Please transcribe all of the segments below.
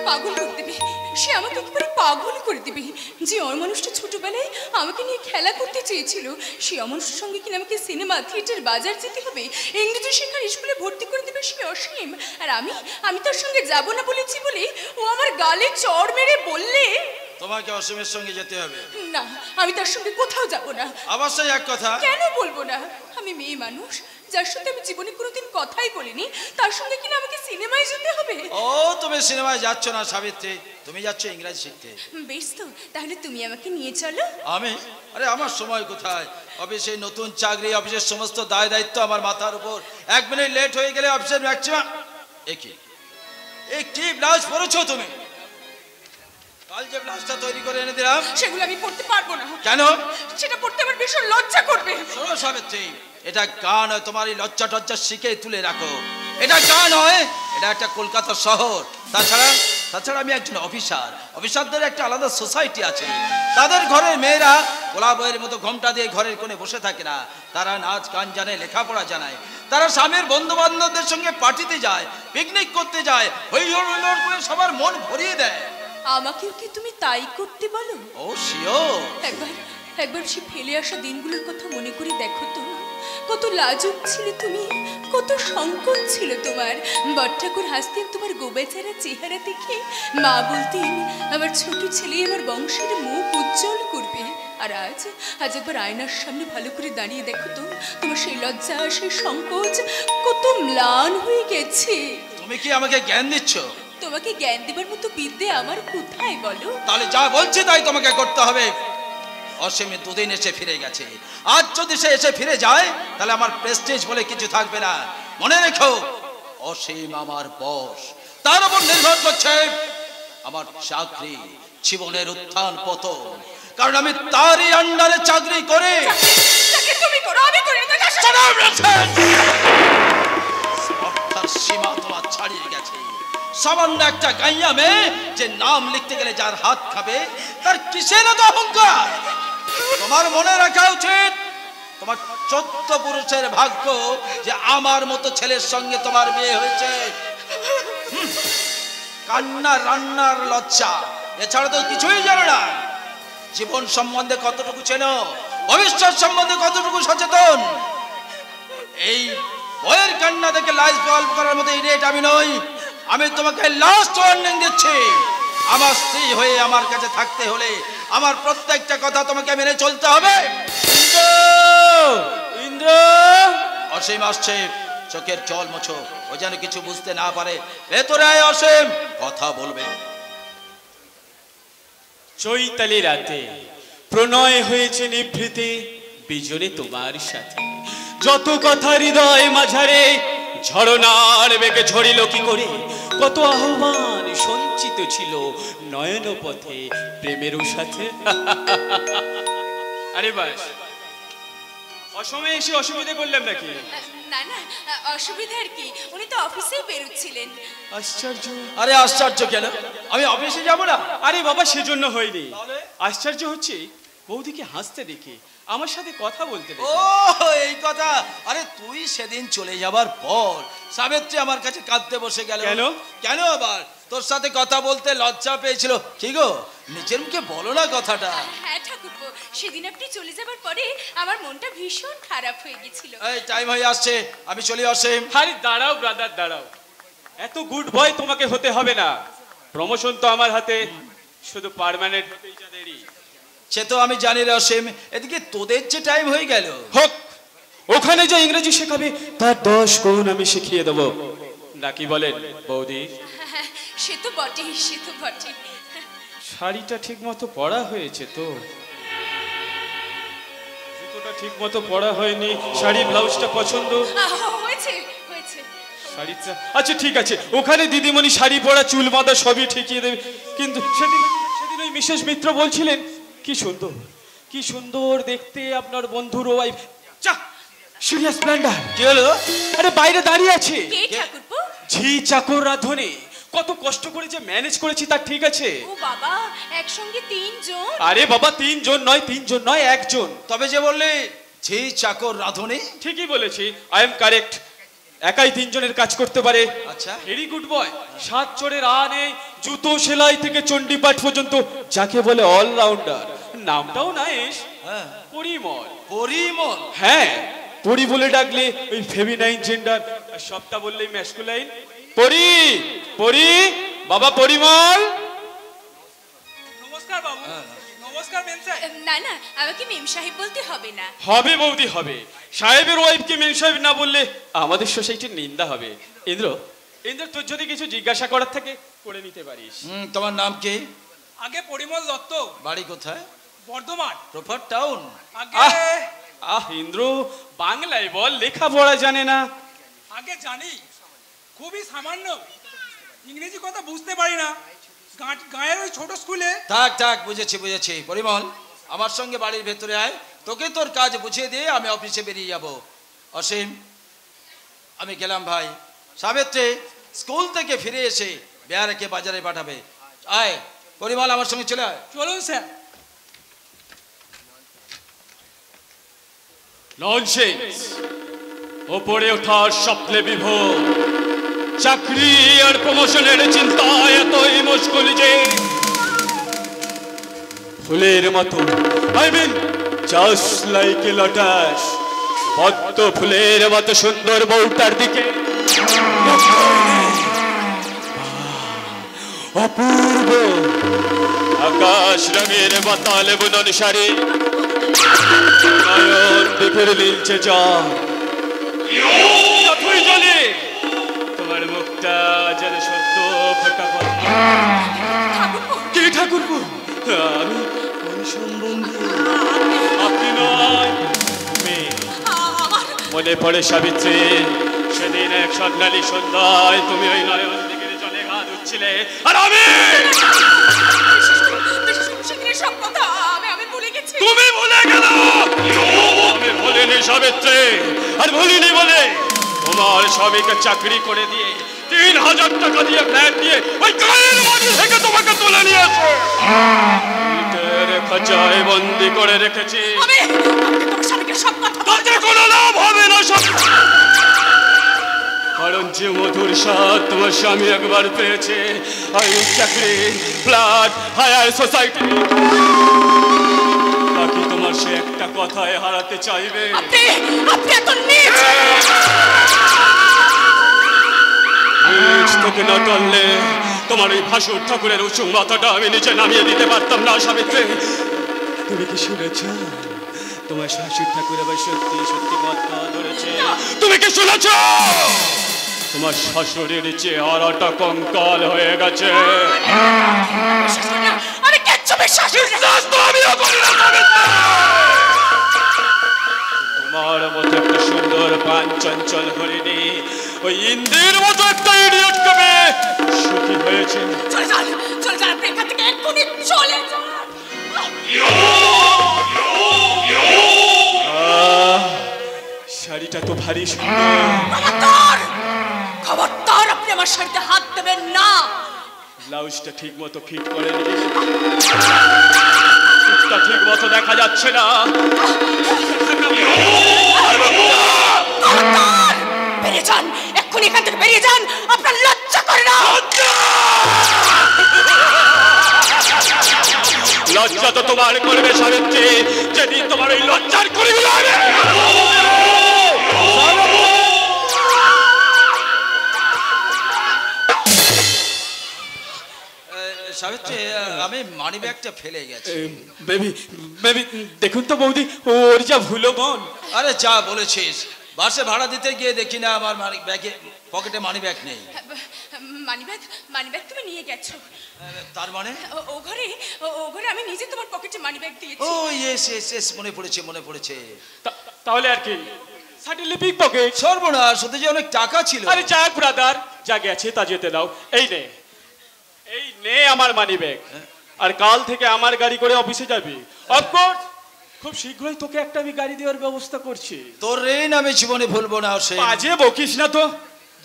পাগল করে দেবে, সে আমাকে একেবারে পাগল করে দেবে। যে অমানুষটা ছোটবেলায় আমাকে নিয়ে খেলা করতে চেয়েছিল, সে অমানুষের সঙ্গে কিনা আমাকে সিনেমা, থিয়েটার, বাজার যেতে হবে, ইংরেজি শেখার স্কুলে ভর্তি করে দেবে সে অসীম। আর আমি তার সঙ্গে যাব না বলেছি বলে ও আমার গালে চড় মেরে বললে তোমাকে অসীমের সঙ্গে যেতে হবে। না, আমি তার সঙ্গে কোথাও যাব না। অবশ্যই এক কথা। কেন বলবো না? আমি মেয়ে মানুষ, যার সাথে আমি জীবনে কোনোদিন কথাই বলিনি, তার সঙ্গে কিনা আমাকে সিনেমায় যেতে হবে। ও, তুমি সিনেমায় যাচ্ছ না সাবিত্রী, তুমি যাচ্ছ ইংরেজি শিখতে। বেশ তো, তাহলে তুমি আমাকে নিয়ে চলো। আমি? আরে আমার সময় কোথায়? অফিসে নতুন চাকরি, অফিসের সমস্ত দায় দায়িত্ব আমার মাথার উপর। 1 মিনিট লেট হয়ে গেলে অফিসের ম্যাক্সিমাম। কি ব্লাউজ পরেছো তুমি? কাল যে ব্লাউজটা তৈরি করে এনে দিলাম, সেগুলো আমি পড়তে পারবো না। কেন? সেটা পড়তে আমার ভীষণ লজ্জা করবে। শোনো সাবিত্রী, এটা গান হয়, তোমার এই লজ্জা টজ্জা শিখে তুলে রাখো। এটা গান হয়, এটা একটা কলকাতা শহর। তাছাড়া আমি একজন অফিসার। অফিসারদের একটা আলাদা সোসাইটি আছে। তাদের ঘরের মেয়েরা গোলা বইয়ের মতো ঘোমটা দিয়ে ঘরের কোণে বসে থাকে না। তারা নাচ গান জানে, লেখাপড়া জানায়। তারা স্বামীর বন্ধু বান্ধবদের সঙ্গে পার্টিতে যায়, পিকনিক করতে যায়, হই হুল্লোড় করে সবার মন ভরিয়ে দেয়। আমাকেও কি তুমি তাই করতে বলো? ও শিওর। একবার সে ফেলে আসা দিনগুলোর কথা মনে করে দেখো তো, কত লাজুক ছিলে তুমি, কত সংকট ছিল তোমার। বটঠাকুর হাসতেন তোমার গোবেচারা চেহারা দেখে, মা বলতেন আমার ছোট ছেলে আমার বংশের মুখ উজ্জ্বল করবে। আর আজ একবার আয়নার সামনে ভালো করে দাঁড়িয়ে দেখো তো, তোমার সেই লজ্জা, সেই সংকোচ কত ম্লান হয়ে গেছে। তুমি কি আমাকে জ্ঞান দিচ্ছ? তোমাকে জ্ঞান দেবার মতো বিদ্যে আমার কোথায় বলো? তাহলে যা বলছি তাই তোমাকে করতে হবে। অসীম 2 দিন এসে ফিরে গেছে। আজ যদি সে এসে ফিরে যায়, তাহলে আমার প্রেস্টিজ বলে কিছু থাকবে না। মনে রেখো, অসীম আমার বস। তার উপর নির্ভর করছে আমার চাকরি, জীবনের উত্থান পতন। কারণ আমি তারই আন্ডারে চাকরি করি। তুমি করো, আমি করি না। সীমা তোমার ছাড়িয়ে গেছে। সামান্য একটা গাইয়া মেয়ে যে নাম লিখতে গেলে যার হাত খাবে, তার কিসের এত অহংকার? তোমার মনে রাখা উচিত, তোমার 14 পুরুষের ভাগ্য যে আমার মতো ছেলের সঙ্গে তোমার বিয়ে হয়েছে। কান্না, রান্নার লজ্জা, এছাড়া তো কিছুই জানো না। জীবন সম্বন্ধে কতটুকু চেনো, ভবিষ্যৎ সম্বন্ধে কতটুকু সচেতন। এই বইয়ের কান্না দেখে লাইফ গল্প করার মতো ইডিয়েট আমি নই। আমি তোমাকে লাস্ট ওয়ার্নিং দিচ্ছি। আমার স্ত্রী হয়ে আমার কাছে থাকতে হলে আমার প্রত্যেকটা কথা তোমাকে মেনে চলতে হবে। ইন্দ্র, অসীম আসছে, চোখের জল মোছো, ও যেন কিছু বুঝতে না পারে। ভেতরে আয় অসীম, কথা বলবে। চৈতালি রাতে প্রণয় হয়েছে নিভৃতে, বিজনে তোমার সাথে যত কথা হৃদয় মাঝারে, ঝরনার বেগে ঝরিল কি করে, কত আহ্বান সঞ্চিত ছিল নয়ন পথে প্রেমের সাথে। আরে বাস, অসময়ে এসে অসুবিধা করলাম নাকি? না না, অসুবিধা আর কি, উনি তো অফিসেই বেরোচ্ছিলেন। আশ্চর্য। আরে আশ্চর্য কেন? আমি অফিসে যাব না? আরে বাবা, সেজন্য হয়নি। আশ্চর্য হচ্ছে বৌদিকে হাসতে দেখে, আমার সাথে কথা বলতে দেখে। ও এই কথা। আরে তুই সেদিন চলে যাবার পর সাবিত্রী আমার কাছে কাঁদতে বসে গেল। কেন? কেন আবার? তোর সাথে কথা বলতে লজ্জা পেয়েছিল। কি গো, নিজের মুখে বলো না কথাটা। হ্যাঁ ঠাকুরপো, সেদিন আপনি চলে যাবার পরে আমার মনটা ভীষণ খারাপ হয়ে গেছিল। এই টাইম হয়ে আসছে, আমি চলে আসি। আরে দাঁড়াও ব্রাদার, দাঁড়াও। এত গুড বয় তোমাকে হতে হবে না। প্রমোশন তো আমার হাতে, শুধু পার্মানেন্ট হতেই যা দেরি। সে তো আমি জানি রে অসীম, এদিকে তোদের যে টাইম হয়ে গেল। হোক, ওখানে যে ইংরেজি শেখাবে তার 10 গুণ আমি শিখিয়ে দেবো। নাকি বলেন বৌদি? সে তো বটেই, সে তো বটেই। শাড়িটা ঠিক মতো পরা হয়েছে তো? জুতোটা ঠিক মতো পরা হয়নি। শাড়ি ব্লাউজটা পছন্দ হয়েছে হয়েছে। শাড়িটা আচ্ছা ঠিক আছে, ওখানে দিদিমণি শাড়ি পরা, চুল বাঁধা সবই ঠিকিয়ে দেবে। কিন্তু সেদিন ওই মিসেস মিত্র বলছিলেন কি সুন্দর দেখতে আপনার বন্ধুর ওয়াইফ। Serious Splendor. কি হলো? আরে বাইরে দাঁড়িয়ে আছে। কে ঠাকুরপো? ঝি চাকর রাধুনী। কত কষ্ট করে যে ম্যানেজ করেছি তার ঠিক আছে। ও বাবা, একসঙ্গে 3 জন? আরে বাবা, 3 জন নয়, 3 জন নয়, 1 জন। তবে যে বললি ঝি চাকর রাধুনী, ঠিকই বলেছি, আই এম কারেক্ট। একাই 3 জনের কাজ করতে পারে। আচ্ছা। Very good boy. 7 চোরের নেই, জুতো সেলাই থেকে চণ্ডীপাঠ পর্যন্ত, যাকে বলে অলরাউন্ডার। নামটাও নাইস, হ্যাঁ, পরিমল। পরিমল। হ্যাঁ, পরি বলে ডাকলে ওই ফেমিনাইন জেন্ডার, আর সবটা বললেই ম্যাসকুলাইন। পরি, পরি, বাবা পরিমল। নমস্কার বাবু। নমস্কার মেম সাহেব। না না, আমাকে মেম সাহেব বলতে হবে না। হবে বৌদি, হবে। সাহেবের ওয়াইফকে মেম সাহেব না বললে আমাদের সোসাইটির নিন্দা হবে। ইন্দ্র, ইন্দ্র, তোর যদি কিছু জিজ্ঞাসা করার থাকে করে নিতে পারিস। তোমার নাম কি? আগে পরিমল দত্ত। বাড়ি কোথায়? বর্ধমান। Proper town? আগে ইন্দ্র, বাংলায় বল, লেখাপড়া জানে না। আগে জানি, খুবই সামান্য। ইংরেজি কথা বুঝতে পারি না। গায়ের ওই ছোট স্কুলে। থাক থাক, বুঝেছি বুঝেছি। পরিমল, আমার সঙ্গে বাড়ির ভেতরে আয়, তোকে তোর কাজ বুঝিয়ে দিয়ে আমি অফিসে বেরিয়ে যাব। অসীম, আমি গেলাম ভাই। সাবিত্রী স্কুল থেকে ফিরে এসে বেয়ারাকে বাজারে পাঠাবে। আয় পরিমল, আমার সঙ্গে চলে আয়। চলুন স্যার। ননসেন্স। ওপরে ওঠার স্বপ্নে বিভোর, চাকরি আর প্রমোশনের চিন্তায় এতই মুশকিল যে ফুলের মতো, I mean just like a lotus, পদ্ম ফুলের মতো সুন্দর বউটার দিকে অপূর্ব আকাশ রঙের বাতালে বুনন শাড়ি, নয়ন দিকের নীলচে জল, তুই জলে তোমার মুখটা যেন সদ্য ফোটা পদ্ম। কে ঠাকুরপো? আমি সম্বন্ধে আপনি নয়, মেয়ে। মনে পড়ে সাবিত্রী, সেদিন এক স্বর্ণালী সন্ধ্যায় তুমি ওই নয়ন দিকের জলে গা ধুচ্ছিলে, আর আমি সব কথা আমি ভুলে গেছি। তুমি ভুলে গেল? আমি ভুলিনি সাবিত্রী, আর ভুলিনি বলে তোমার স্বামীকে চাকরি করে দিয়ে 3000 টাকা দিয়ে ফ্ল্যাট দিয়ে ওই গায়ের বাড়ি থেকে তোমাকে তুলে নিয়েছে, ইটের খাঁচায় বন্দি করে রেখেছি। আমি তোমার স্বামীকে সব কথা তাতে কোনো লাভ হবে না সব, কারণ যে মধুর স্বাদ তোমার স্বামী একবার পেয়েছে, ওই চাকরি, ফ্ল্যাট, হায়ার সোসাইটি, বাকি তোমার সে একটা কথায় হারাতে চাইবে। আপনি এত নীচ তোকে না টানলে তোমার ওই ভাসুর ঠাকুরের উঁচু মাথাটা আমি নিচে নামিয়ে দিতে পারতাম না সাবিত্রী। তুমি কি শুনেছ তোমার শাশুড় ঠাকুর আবার সত্যি সত্যি মদ খাওয়া ধরেছে? তুমি কি শুনেছ তোমার শাশুড়ির চেহারাটা কঙ্কাল হয়ে গেছে? আমি কিচ্ছু বিশ্বাস করি না। তোমার মতো একটা সুন্দর প্রাণ চঞ্চল হরিণী ওই ইন্দ্রের মতো একটা ইডিয়ট কবে সুখী হয়েছে। চলে যান আপনি এখান থেকে এক্ষুনি চলে যান। শাড়িটা তো ভারী সুন্দর। খবরদার আপনি আমার শাড়িতে হাত দেবেন না। ব্লাউজটা ঠিক মতো ফিট করেনি, ঠিক মতো দেখা যাচ্ছে না। বেরিয়ে যান, এক্ষুনি এখান থেকে বেরিয়ে যান। আপনার লজ্জা করে না? লজ্জা তো তোমার করবে সাবিত্রী, যেদিন তোমার ওই লজ্জার করিগুলো সাবিত্রী, আমি মানি ব্যাগটা ফেলে গেছি। বেবি বেবি দেখুন তো বৌদি, ওর যা ভুলো মন। আরে যা বলেছিস, বাসে ভাড়া দিতে গিয়ে দেখি না আমার ব্যাগে পকেটে মানি ব্যাগ নেই। মানিব্যাগ তুমি নিয়ে গেছো? তার মানে ও ঘরে আমি নিজে তোমার পকেটে মানিব্যাগ দিয়েছি। ও ইয়েস, মনে পড়েছে। তাহলে আর কি, সাডেনলি পিক পকেট। সর্বনাশ, শুধু যে অনেক টাকা ছিল। আরে যাক ব্রাদার, যা গেছে তা যেতে দাও। এই নে আমার মানি ব্যাগ, আর কাল থেকে আমার গাড়ি করে অফিসে যাবি। অফকোর্স খুব শীঘ্রই তোকে একটা আমি গাড়ি দেওয়ার ব্যবস্থা করছি। তোর ঋণ আমি জীবনে ভুলবো না। বাজে বকিস না তো,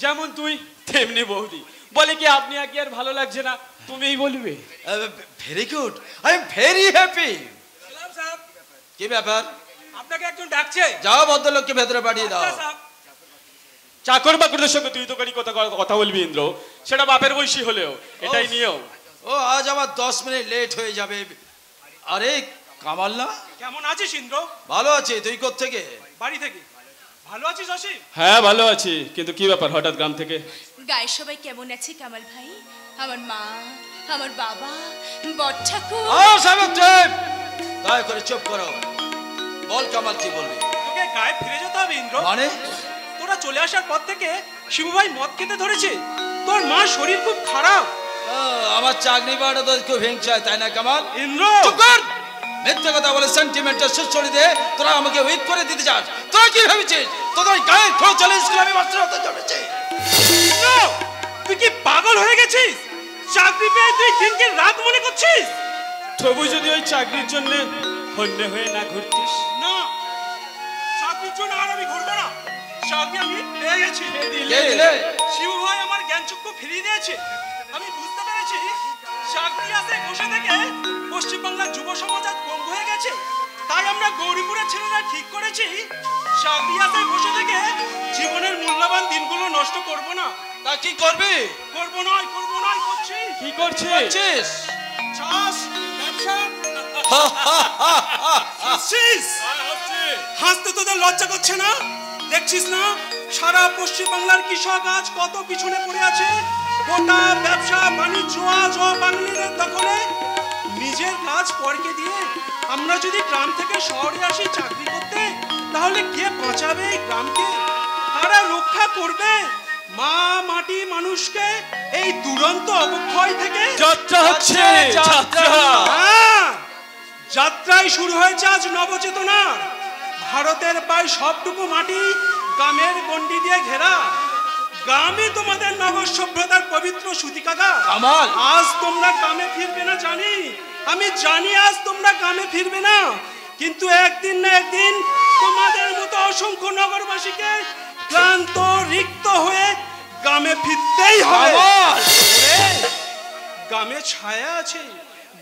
যেমন তুই তেমনি বৌদি। বলে কি আপনি আগে আর ভালো লাগছে না, তুমিই বলবে। Very good, I am very happy. সালাম সাহেব। কি ব্যাপার? আপনাকে একজন ডাকছে। যাও ভদ্রলোককে ভেতরে পাঠিয়ে দাও। আচ্ছা, সাহেব। চাকর বাকরদের সঙ্গে তুই তোকারি কথা বলবি ইন্দ্র, সেটা বাপের বয়সী হলেও এটাই নিয়ম। ও আজ আমার 10 মিনিট লেট হয়ে যাবে। আরে কামাল না? কেমন আছিস ইন্দ্র? ভালো আছে, তুই কোত্থেকে? বাড়ি থেকে। ভালো আছিস অসীম? হ্যাঁ ভালো আছি, কিন্তু কি ব্যাপার হঠাৎ গ্রাম থেকে? গায়ের সবাই কেমন আছে কামাল ভাই? আমার মা, আমার বাবা, বড় ঠাকুর। সাবিত্রী, দয়া করে চুপ করো। বল কামাল, কি বলবি? তোকে গায়ে ফিরে যেতে হবে ইন্দ্র। মানে? তোরা চলে আসার পর থেকে শিবু ভাই মদ খেতে ধরেছে। তোর মার শরীর খুব খারাপ। আমার চাকরি বাড়া তো খুব হিংসা, তাই না কামাল? ইন্দ্র চুপ কর! মিথ্যে কথা বলে সেন্টিমেন্টটা সুচড়ি দিয়ে তোরা আমাকে উইক করে দিতে চাস। তোরা কি ভেবেছিস তোদের গায়ের খোঁজ চলে স্কুলে আমি মাস্টার হতে চলেছি? ইন্দ্র, তুই কি পাগল হয়ে গেছিস? চাকরি পেয়ে তুই দিনকে রাত মনে করছিস? তবু যদি ওই চাকরির জন্য হন্যে হয়ে না ঘুরতিস। না, চাকরির জন্য আর আমি ঘুরবো না। চাকরি আমি পেয়ে গেছি। কে দিলে? শিবু ভাই আমার জ্ঞানচক্ষু ফিরিয়ে দিয়েছে। আমি বুঝতে পেরেছি চাকরি আসে বসে থেকে পশ্চিমবাংলার যুব সমাজ আজ পঙ্গু হয়ে গেছে। তাই আমরা গৌরীপুরের ছেলেরা ঠিক করেছি চাকরি আসে বসে থেকে জীবনের মূল্যবান দিনগুলো নষ্ট করব না। তা কি করবি? করব নয় করছি। কি করছিস? করছিস? চাষ, ব্যবসা। হাসছিস? হাসতে তোদের লজ্জা করছে না? দেখছিস না সারা পশ্চিম বাংলার কৃষক আজ কত পিছনে পড়ে আছে। গোটা ব্যবসা বাণিজ্য আজ বাঙালিদের দখলে। নিজের কাজ পরকে দিয়ে আমরা যদি গ্রাম থেকে শহরে আসি চাকরি করতে, তাহলে কে বাঁচাবে এই গ্রামকে? কারা রক্ষা করবে মা মাটি মানুষকে এই দুরন্ত অবক্ষয় থেকে? যাত্রা হচ্ছে, যাত্রা। হ্যাঁ, যাত্রাই শুরু হয়েছে আজ নবচেতনা। ভারতের প্রায় সবটুকু মাটি গ্রামের গন্ডি দিয়ে ঘেরা। গ্রামই তোমাদের নগর সভ্যতার পবিত্র সুতিকাগা। কামাল, আজ তোমরা গ্রামে ফিরবে না জানি, আমি জানি আজ তোমরা গ্রামে ফিরবে না। কিন্তু একদিন না একদিন তোমাদের মতো অসংখ্য নগরবাসীকে ক্লান্ত রিক্ত হয়ে গ্রামে ফিরতেই হবে। গ্রামে ছায়া আছে,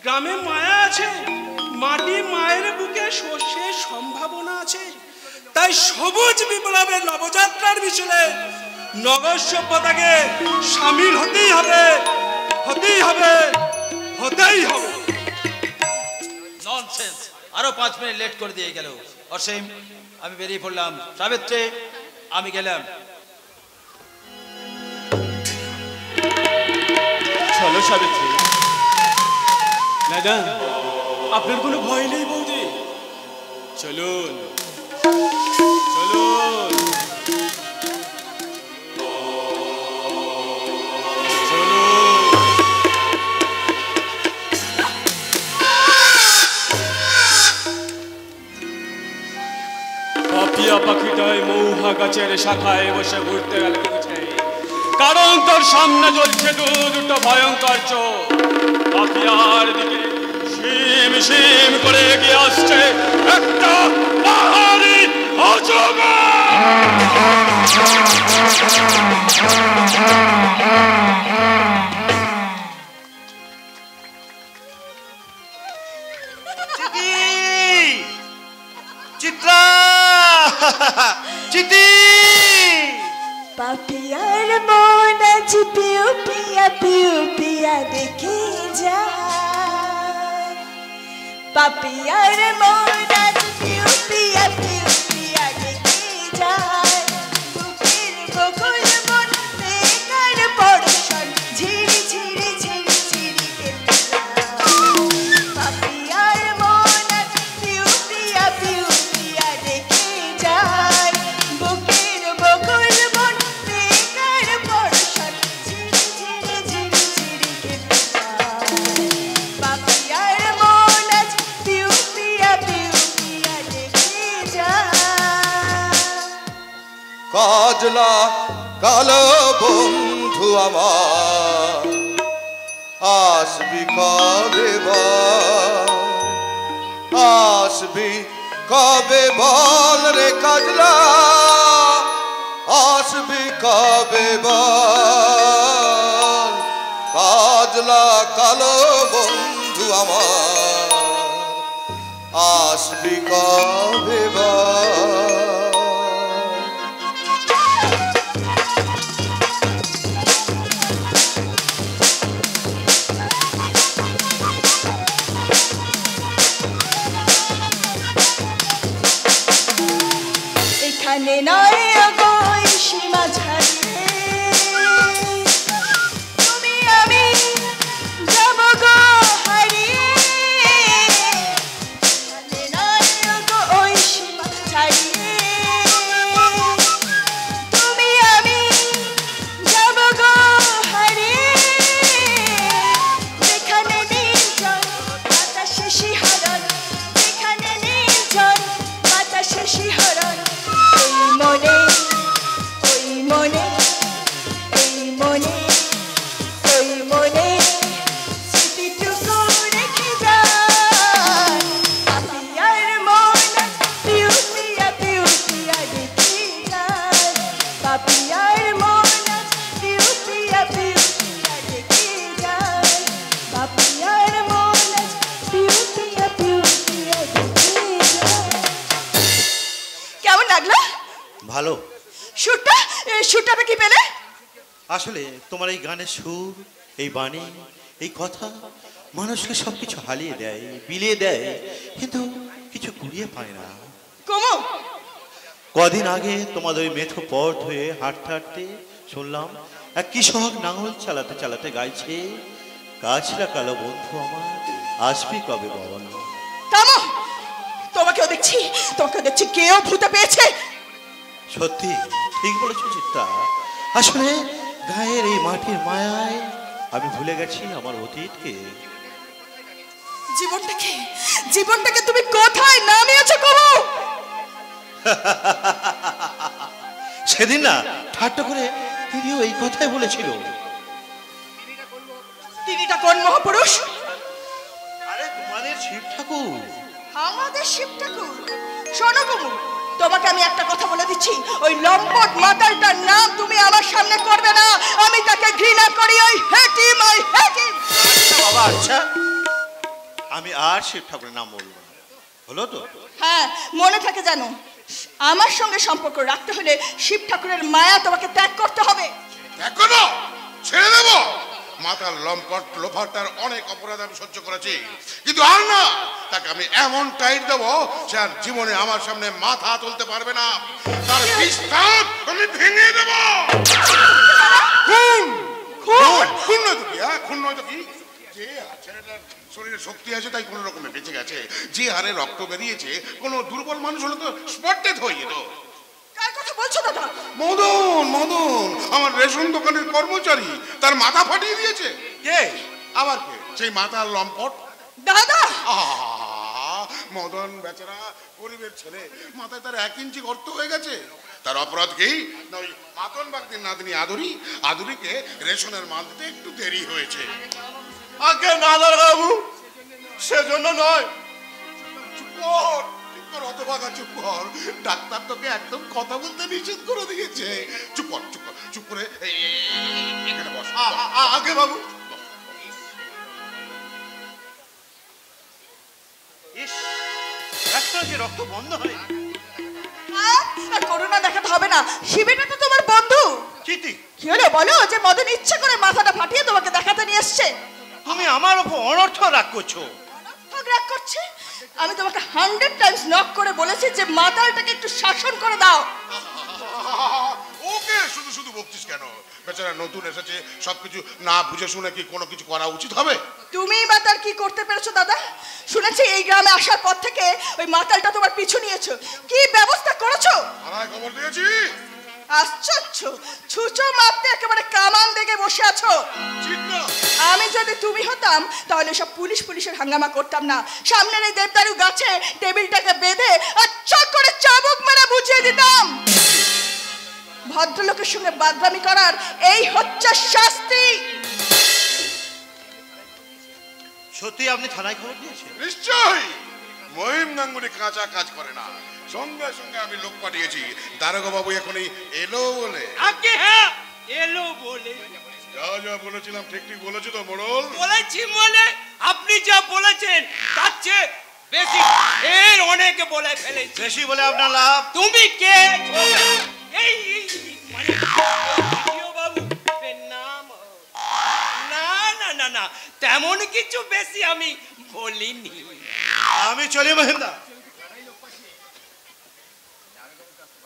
গ্রামে মায়া আছে, মাটি মায়ের বুকে শস্যের সম্ভাবনা আছে। তাই সবুজ বিপ্লবের নবযাত্রার মিছিলে নগর সভ্যতাকে সামিল হতেই হবে। ননসেন্স! আরো 5 মিনিট লেট করে দিয়ে গেল। অসীম, আমি বেরিয়ে পড়লাম। সাবিত্রী, আমি গেলাম। চলো সাবিত্রী। দাদা, আপনার কোনো ভয় নেই বৌদি? চলুন চলুন পাপিয়া পাখিটায় মৌহা গাছের শাখায় বসে ঘুরতে গেল, কারণ তোর সামনে জ্বলছে দুটো ভয়ঙ্কর চোখ। পাপিয়ার দিকে শিম শিম করে এগিয়ে আসছে একটা পাহাড়ি অজগর। চিত্রা, চিতি পাপিয়ার মন আজ পিউ পিয়া দেখে যা। পাপিয়ার মন আজ পিউ পিয়া দেখে যা। বুকের বকুল মন বেকার পড়শন ঝিরি ঝিরি ঝিরি ঝিরি কেটে যায়। পাপিয়ার মন আজ পিউ পিয়া দেখে যায়। বুকের বকুল মন বেকার পড়শন ঝিরি ঝিরি ঝিরি ঝিরি কেটে যায়। পাপিয়ার মন আজ পিউ পিয়া দেখে যায়। কাজলা কালো বন্ধু আমার, আসবি কবে বল, আসবি কবে বল রে কাজলা, আসবি কবে বল। কাজলা কালো বন্ধু আমার, আসবি কবে বল। এখানে নয় গো এই সীমা ছাড়িয়ে তুমি আমি যাব গো হারিয়ে এখানে নয় গো ওই সীমা ছাড়িয়ে তুমি আমি যাব গো হারিয়ে যেখানে নির্জন বাতাসে শিহরণ যেখানে নির্জন বাতাসে শিহরণ ওই মনে ওই মনে এই মনে ওই মনে স্মৃতিটুকু রেখে যায় পাপিয়ার মন পিউ পিয়া রেখে যায় পাপিয়ার মন পিউ পিয়া রেখে যায় পাপিয়ার মন পিউ পিয়া রেখে যায়। কেমন লাগলো ভালো। সুরটা কি পেলে? আসলে তোমার এই গানের সুর, এই বাণী, এই কথা মানুষকে সবকিছু হারিয়ে দেয়, বিলিয়ে দেয়, কিন্তু কিছু কুড়িয়ে পায় না। কমো কদিন আগে তোমাদের ওই মেঠো পথ হয়ে হাঁটতে হাঁটতে শুনলাম এক কৃষক নাঙল চালাতে চালাতে গাইছে, কাছরা কালো বন্ধু আমার আসবি কবে বল। থামো, তোমাকেও দেখছি কেউ ভূতে পেয়েছে। সত্যি ঠিক বলেছো চিত্রা। আসলে গায়ের এই মাটির মায়ায় আমি ভুলে গেছি আমার অতীতকে। জীবনটাকে তুমি কোথায় নামিয়েছো কমো? সেদিন না ঠাট্টা করে তিনিও এই কথাই বলেছিল। তিনিটা কোন মহাপুরুষ? আরে তোমাদের শিব ঠাকুর। আমাদের শিব ঠাকুর? শোনো কমু, তোমাকে আমি একটা কথা বলে দিচ্ছি, ওই লম্পট মাতালটার নাম তুমি আমার সামনে করবে না। আমি তাকে ঘৃণা করি। ওই হেটিম। বাবা আচ্ছা, আমি আর শিব ঠাকুরের নাম বলবো না, হলো তো? হ্যাঁ, মনে থাকে জানো, আমার সঙ্গে সম্পর্ক রাখতে হলে শিব ঠাকুরের মায়া তোমাকে ত্যাগ করতে হবে। দেখো না, ছেড়ে দেবো। মাতার লম্পট লোফারটার অনেক অপরাধ আমি সহ্য করেছি, কিন্তু আর না, তাকে আমি এমন টাইট দেবো সে আর জীবনে আমার সামনে মাথা তুলতে পারবে না। তার বিস্তার আমি ভেঙে দেবো। খুন নয় তো কি? খুন নয় তো কি? যে ছেলেটার শরীরে শক্তি আছে তাই কোনো রকমে বেঁচে গেছে। যে হারে রক্ত বেরিয়েছে, কোনো দুর্বল মানুষ হলে তো স্পট ডেথ হয়ে যেত। কার কথা বলছো দাদা? মদন আমার রেশন দোকানের কর্মচারী, তার মাথা ফাটিয়ে দিয়েছে। কে? আবার কে? সেই মাথার লম্পট দাদা। মদন বেচারা গরিবের ছেলে, মাথায় তার 1 ইঞ্চি গর্ত হয়ে গেছে। তার অপরাধ কি? ওই মাতন বাগদির নাতনি আদুরিকে রেশনের মাল দিতে একটু দেরি হয়েছে। আগে না বাবু, সেজন্য নয়। চুপ কর হতভাগা, চুপ কর। ডাক্তার তোকে একদম কথা বলতে নিষেধ করে দিয়েছে। চুপ করে এখানে বস। আগে বাবু। রক্ত বন্ধ হয়। আর করোনা দেখাতে হবে না, শিবেটা তো তোমার বন্ধু। কি হলো বলো, যে মদন ইচ্ছা করে মাথাটা ফাটিয়ে তোমাকে দেখাতে নিয়ে এসছে? তুমি আমার উপর অনর্থ রাগ করছো। রাগ করছে? আমি তোমাকে 100 টাইমস নক করে বলেছি যে মাতালটাকে একটু শাসন করে দাও। ওকে শুধু বকছিস কেন? বেচারা নতুন এসেছে, সবকিছু না বুঝে শুনে কি কোনো কিছু করা উচিত হবে? তুমি মাতাল কি করতে পেরেছো দাদা? শুনেছি এই গ্রামে আসার পর থেকে ওই মাতালটা তোমার পিছু নিয়েছো। কি ব্যবস্থা করেছো? থানায় খবর দিয়েছি। আশ্চর্য, ছুঁচো মারতে একেবারে কামান দেখে বসে আছো। আমি যদি তুমি হতাম তাহলে সব পুলিশের হাঙ্গামা করতাম না। সামনের এই দেবদারু গাছে টেবিলটাকে বেঁধে আর চট করে চাবুক মেরে বুঝিয়ে দিতাম। ভদ্রলোকের সঙ্গে বাদরামি করার এই হচ্ছে শাস্তি। সত্যি আপনি থানায় খবর দিয়েছেন? নিশ্চয়ই। মহিম গাঙ্গুলি কাঁচা কাজ করে না। সঙ্গে সঙ্গে আমি লোক পাঠিয়েছি। দারোগা বাবু এখনই এলো বলে। আগে হ্যাঁ, এলো বলে। যা বলেছিলাম ঠিক বলেছো তো মোড়ল? বলেছি মানে আপনি যা বলেছেন তার চেয়ে বেশি এর অনেকে বলে ফেলেছে। বেশি বলে আপনার লাভ। তুমি কে? এই মানে বাবু নাম না তেমন কিছু বেশি আমি বলিনি। আমি চলি মহেন্দ্র।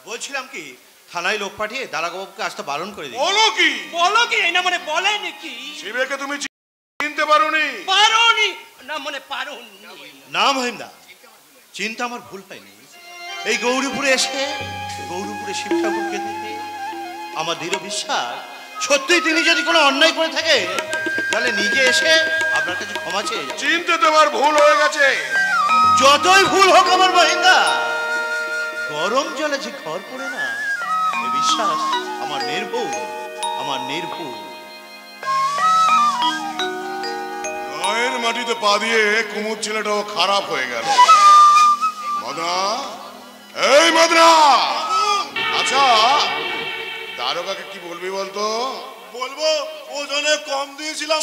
বলছিলাম কি থানায় লোক পাঠিয়ে দারাগাবুকে আসতে বারণ করে দিই। বলো কি? বলো কি না মানে বলেন কি? শিবেকে তুমি চিনতে পারোনি? পারোনি না মানে পারোনি না মহিমদা, চিন্তা আমার ভুল হয়নি। এই গৌরীপুরে এসে গৌরীপুরে শিব ঠাকুরকে দেখে আমার দৃঢ় বিশ্বাস সত্যি তিনি যদি কোনো অন্যায় করে থাকে তাহলে নিজে এসে আপনার কাছে ক্ষমা চেয়ে যাবেন। চিনতে তোমার ভুল হয়ে গেছে। যতই ভুল হোক আমার মহিন্দা, গরম জলে যে ঘর পড়ে না, এ বিশ্বাস আমার নির্ভুল, আমার নির্ভুল। গায়ের মাটিতে পা দিয়ে কুমুদ ছেলেটাও খারাপ হয়ে গেল। মদনা, এই মদনা, আচ্ছা দারোগাকে কি বলবি বলতো? বলবো ওজনে কম দিয়েছিলাম।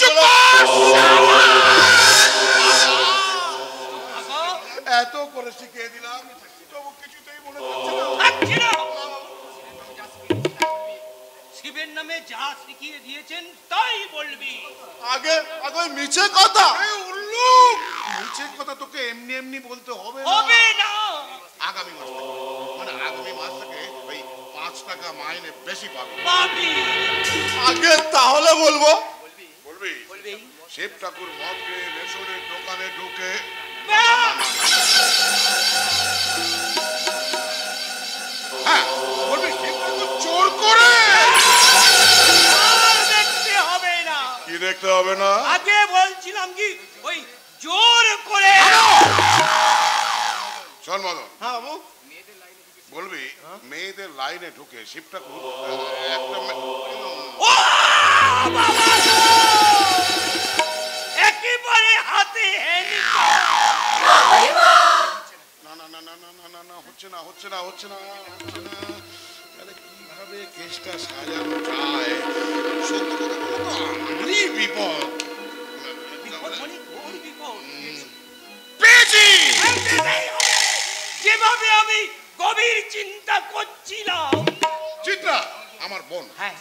এত করে শিখিয়ে দিলাম তবু কিছুতেই মনে থাকছে না। শিবের নামে যা শিখিয়ে দিয়েছেন তাই বলবি। আগে আগে মিছে কথা। এই উল্লু, মিছে কথা তোকে এমনি এমনি বলতে হবে না। হবে না। আগামী মাস থেকে, মানে আগামী মাস থেকে ওই 5 টাকা মাইনে বেশি পাবি। পাবি। আগে তাহলে বলবো। বলবি? শিব ঠাকুর মদ খেয়ে রেশনের দোকানে ঢুকে হ্যাঁ বলবি শিব ঠাকুর চোর করে। আর দেখতে হবে না। কি দেখতে হবে না? আগে বলছিলাম কি ওই জোর করে। চল মদন। হ্যাঁ বাবু। বলবি মেয়েদের লাইনে ঢুকে শিব ঠাকুর একটা ও বাবা একেবারে হাতে না না না না না না না না হচ্ছে না হচ্ছে না হচ্ছে না তাহলে কিভাবে কেসটা সাজানো যায়? সত্যি কথা বলতে তো আমারই বিপদ। পেয়েছি। যেভাবে আমি গভীর চিন্তা করছিলাম। চিত্রা আমার বোন। হ্যাঁ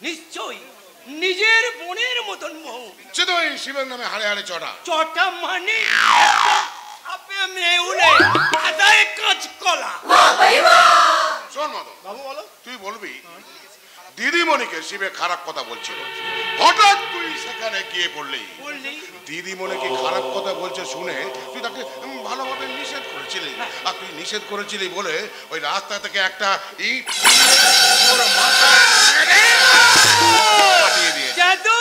নিশ্চয়ই নিজের বোনের মতন বউ। সে তো ওই শিবের নামে হাড়ে হাড়ে চড়া। চটা মানে আপে মেউলে আদায় কাজ কলা। শোন মদন বাবু বলো। তুই বলবি দিদিমণিকে শিবে খারাপ কথা বলছিল, হঠাৎ তুই সেখানে গিয়ে পড়লি। দিদিমণিকে খারাপ কথা বলছে শুনে তুই তাকে ভালোভাবে নিষেধ করেছিলি, আর তুই নিষেধ করেছিলি বলে ওই রাস্তা থেকে একটা ইট ওর মাথায় ফাটিয়ে দিয়ে। জাদু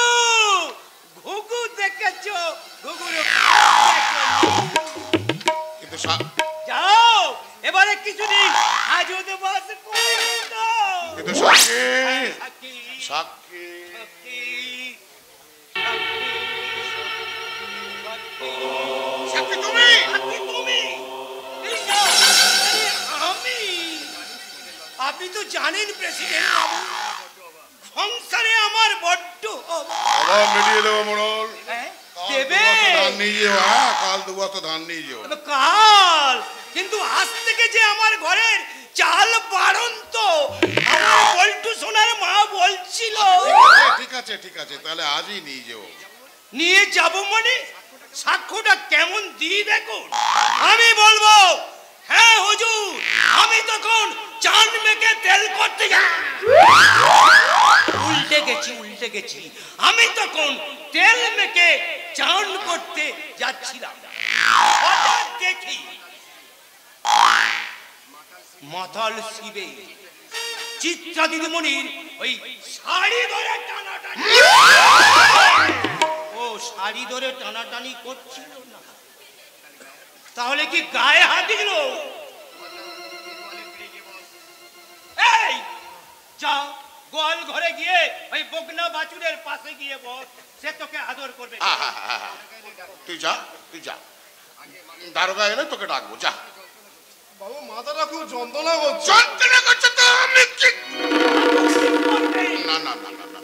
ঘুঘু দেখেছো? ঘুঘুর কিন্তু যাও এবারে কিছুদিন আজও বাস করে দাও। কিন্তু সাক্ষী সাক্ষী সাক্ষী সাক্ষী তুমি তুমি আমি। আপনি তো জানেন প্রেসিডেন্ট বাবু, সংসারে আমার বড্ড আবার মিলিয়ে দেবো মোড়ল। দেবে ধান নিয়ে যেও। হ্যাঁ কাল 2 বস্তা ধান নিয়ে যেও। কাল কিন্তু আজ থেকে যে আমার ঘরের চাল বাড়ন্ত আমার বল্টু সোনার মা বলছিল। ঠিক আছে ঠিক আছে তাহলে আজই নিয়ে যেও। নিয়ে যাব মানে সাক্ষ্যটা কেমন দিয়ে দেখুন। আমি বলবো হ্যাঁ হুজুর, আমি তখন চান মেখে তেল করতে উল্টে গেছি। আমি তখন তেল মেখে চান করতে যাচ্ছিলাম, হঠাৎ দেখি মাতাল শিবে চিত্রা দিদিমণির ওই শাড়ি ধরে টানাটানি। ও শাড়ি ধরে টানাটানি করছিল না, তাহলে কি গায়ে হাত দিল? এই যা গোয়াল ঘরে গিয়ে ওই বগনা বাছুরের পাশে গিয়ে বস, সে তোকে আদর করবে। তুই যা তুই যা, দারোগা এলে তোকে ডাকবো। যা। বাবু মাথাটা খুব যন্ত্রণা করছে। যন্ত্রণা করছে তো আমি না না না না না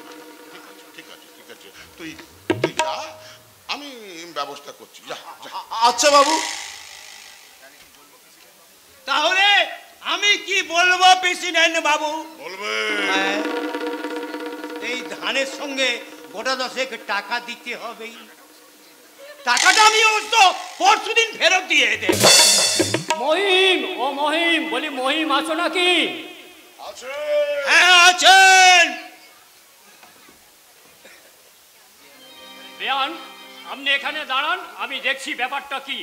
ঠিক আছে ঠিক আছে তুই তুই যা, আমি ব্যবস্থা করছি। যা। আচ্ছা বাবু। তাহলে আমি কি বলবো প্রেসিডেন্ট বাবু? বলবে এই ধানের সঙ্গে গোটা 10 টাকা দিতে হবে। টাকাটা আমি অবশ্য পরশুদিন ফেরত দিয়ে দেব। মহিম, ও মহিম, বলি মহিম আছো নাকি? হ্যাঁ আছেন। বেয়ান, আপনি এখানে দাঁড়ান, আমি দেখছি ব্যাপারটা কি।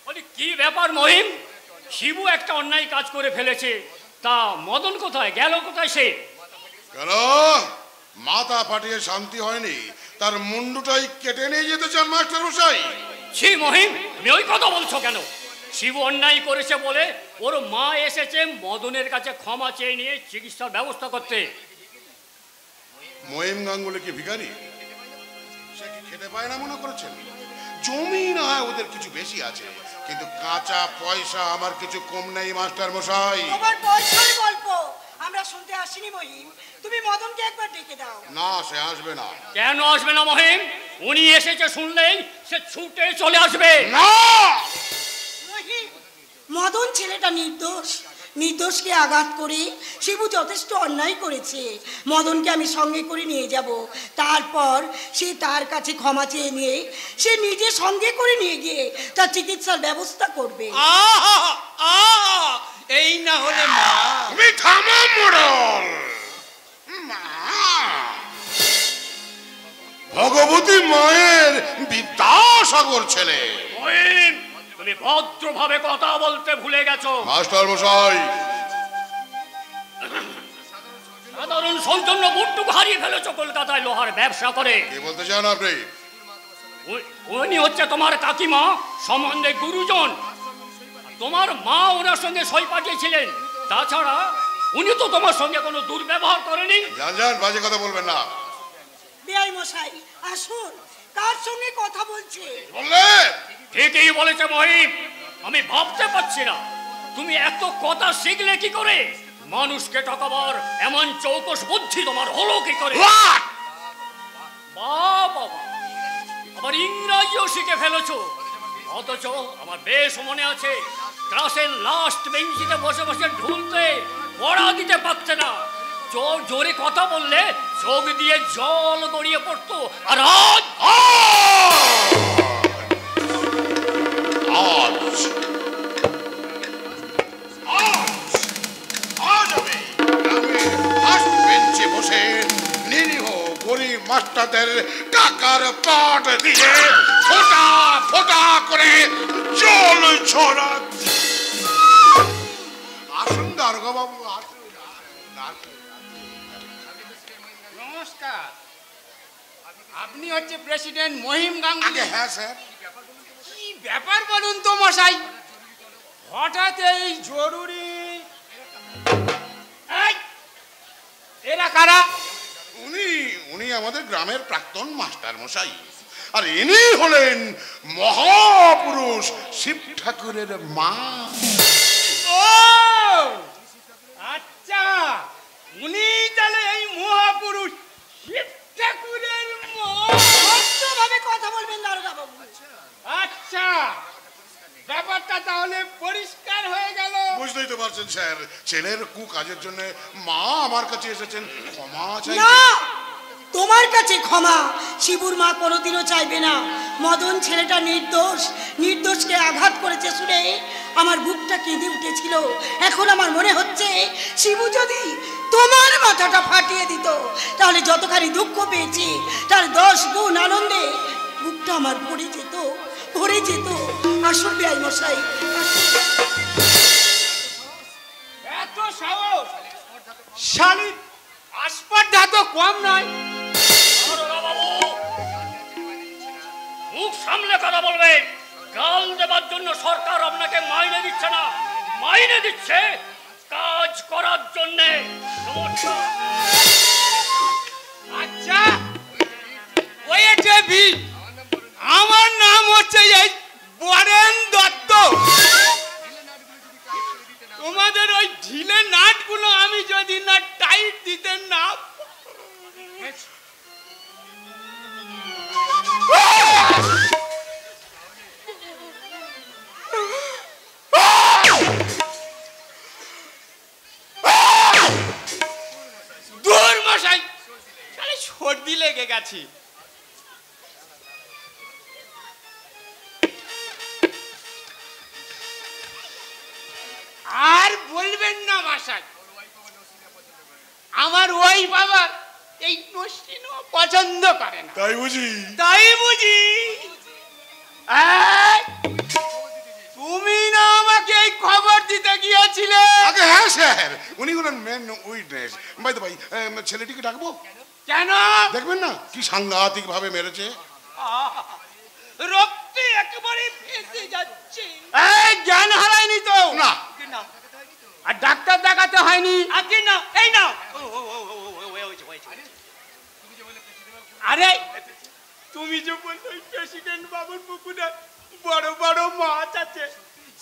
বলি কি ব্যাপার মহিম? শিবু একটা অন্যায় কাজ করে ফেলেছে, তা মদন কোথায় গেল, কোথায় সে? কেন মাথা ফাটিয়ে শান্তি হয়নি? তার মুন্ডুটাই কেটে নিয়ে যেতে চান মাস্টার মশাই? ছি মহিম, তুমি ওই কথা বলছো কেন? শিবু অন্যায় করেছে বলে ওর মা এসেছে মদনের কাছে ক্ষমা চেয়ে নিয়ে চিকিৎসার ব্যবস্থা করতে। মহিম গাঙ্গুলি কি ভিখারি? সে কি খেতে পায় না মনে করেছেন? জমি না হয় ওদের কিছু বেশি আছে, কিন্তু কাঁচা পয়সা আমার কিছু কম নেই মাস্টার মশাই। তোমার পয়সার গল্প আমরা শুনতে আসিনি মহিম, তুমি মদনকে একবার ডেকে দাও। না, সে আসবে না। কেন আসবে না মহিম? উনি এসেছে শুনলেই সে ছুটে চলে আসবে। না, মহিম, মদন ছেলেটা নির্দোষ, নির্দোষকে আঘাত করে শিবু যথেষ্ট অন্যায় করেছে। মদনকে আমি সঙ্গে করে নিয়ে যাব, তারপর সে তার কাছে ক্ষমা চেয়ে নিয়ে সে নিজে সঙ্গে করে নিয়ে গিয়ে তার চিকিৎসার ব্যবস্থা করবে। এই না হলে মা। তুমি থামো মোড়ল। ভগবতী মায়ের বিদ্যাসাগর ছেলে। মহিম, তুমি ভদ্রভাবে কথা বলতে ভুলে গেছো। মাস্টার মশাই, সাধারণ সৌজন্য বুটটুকু হারিয়ে ফেলেছো কলকাতায় লোহার ব্যবসা করে। কি বলতে চান আপনি? উনি হচ্ছে তোমার কাকিমা, সম্বন্ধে গুরুজন। তোমার মা ওনার সঙ্গে সই পাঠিয়েছিলেন। তাছাড়া উনি তো তোমার সঙ্গে কোনো দুর্ব্যবহার করেনি। জান জান, বাজে কথা বলবেন না। বেআই মশাই আসুন, কার সঙ্গে কথা বলছে? বললে ঠিকই বলেছে মহিম, আমি ভাবতে পারছি না তুমি এত কথা শিখলে কি করে। মানুষকে ঠকাবার এমন চৌকস বুদ্ধি তোমার হলো কি করে? বাবা, আবার ইংরাজিও শিখে ফেলেছো। অথচ আমার বেশ মনে আছে ক্লাসের লাস্ট বেঞ্চিতে বসে বসে ঢুলতে পড়া দিতে পারছে না। জোরে কথা বললে চোখ দিয়ে জল গড়িয়ে পড়তো। আর আজ আমি ফার্স্ট বেঞ্চে বসে নিরীহ গরিব মাস্টারদের টাকার পাট দিয়ে ফোঁটা ফোঁটা করে জল ছড়াচ্ছি। আসুন দারোগা বাবু, আসুন। নমস্কার, আপনি হচ্ছে প্রেসিডেন্ট মহিম গাঙ্গুলি? হ্যাঁ স্যার। কি ব্যাপার বলুন তো মশাই, হঠাৎ এই জরুরি? এরা কারা? উনি আমাদের গ্রামের প্রাক্তন মাস্টার মশাই, আর ইনি হলেন মহাপুরুষ শিব ঠাকুরের মা। ও আচ্ছা, উনি তাহলে এই মহাপুরুষ শিব ঠাকুরের মা? ভদ্রভাবে কথা বলবেন দারোগা বাবু। আচ্ছা, ব্যাপারটা তাহলে পরিষ্কার হয়ে গেল। বুঝতেই তো পারছেন স্যার, ছেলের কাজের জন্য মা আমার কাছে এসেছেন ক্ষমা চাই। না, তোমার কাছে ক্ষমা শিবুর মা কোনোদিনও চাইবে না। মদন ছেলেটা নির্দোষ, নির্দোষকে আঘাত করেছে শুনে আমার বুকটা কেঁদে উঠেছিল। এখন আমার মনে হচ্ছে শিবু যদি তোমার মাথাটা ফাটিয়ে দিত তাহলে যতখানি দুঃখ পেয়েছি তার 10 গুণ আনন্দে বুকটা আমার ভরে যেত, ভরে যেত। আসুন বেআই মশাই। এত সাহস শালি, আসপর্দা তো কম নয়। মুখ সামলে কথা বলবেন। গাল দেবার জন্য সরকার আপনাকে মাইনে দিচ্ছে না, মাইনে দিচ্ছে কাজ করার জন্যে। আচ্ছা, আমার নাম হচ্ছে এই বরেন দত্ত। তোমাদের ওই ঢিলে নাটগুলো আমি যদি না টাইট দিতে না দূর মশাই, খালি সর্দি লেগে গেছে। আর বলবেন না মশাই, এই নসিনও পছন্দ করে না। তাই বুঝি? তাই বুঝি? এই, তুমি না আমাকে এই খবর দিতে গিয়েছিলে? আগে হ্যাঁ স্যার, উনি হলেন মেন উইটনেস। বাই ভাই, ছেলেটিকে ডাকবো? কেন? দেখবেন না কি সাংঘাতিক ভাবে মেরেছে। রক্তে একেবারে ফেসে যাচ্ছে। এই জ্ঞান হারায়নি তো? না। আর ডাক্তার দেখাতে হয়নি? আগে না, এই না। আরে তুমি যে বললে প্রেসিডেন্ট বাবুর পুকুরে বড় বড় মাছ আছে,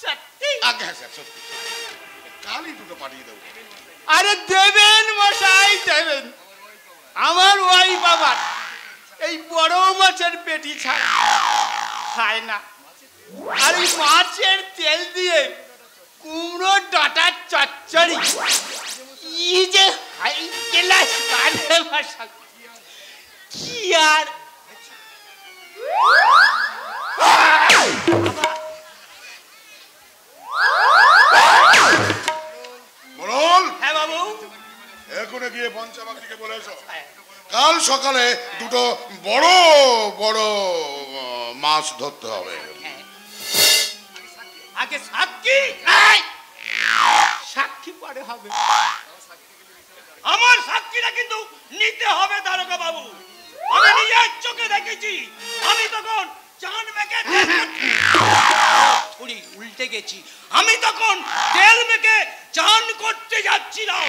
সত্যি? আগে হ্যাঁ স্যার, সত্যি কালই দুটো পাঠিয়ে দেবো। আরে দেবেন মশাই, দেবেন। আমার ওই বাবার এই বড় মাছের পেটি ছাড়া খায় না। আর এই মাছের তেল দিয়ে কুমড়ো ডাটার চচ্চড়ি কি যে হাই ক্লাস কানে ভাষা, কি আর বলুন। হ্যাঁ বাবু। এখন গিয়ে পঞ্চবাক্তিকে বলে এসো কাল সকালে দুটো বড় বড় মাছ ধরতে হবে। আগে সাক্ষী, সাক্ষী পরে হবে। আমার সাক্ষীটা কিন্তু নিতে হবে দারোগা বাবু। আমি নিজের চোখে দেখেছি। আমি তখন চান মেখে উল্টে গেছি। আমি তখন তেল মেখে চান করতে যাচ্ছিলাম।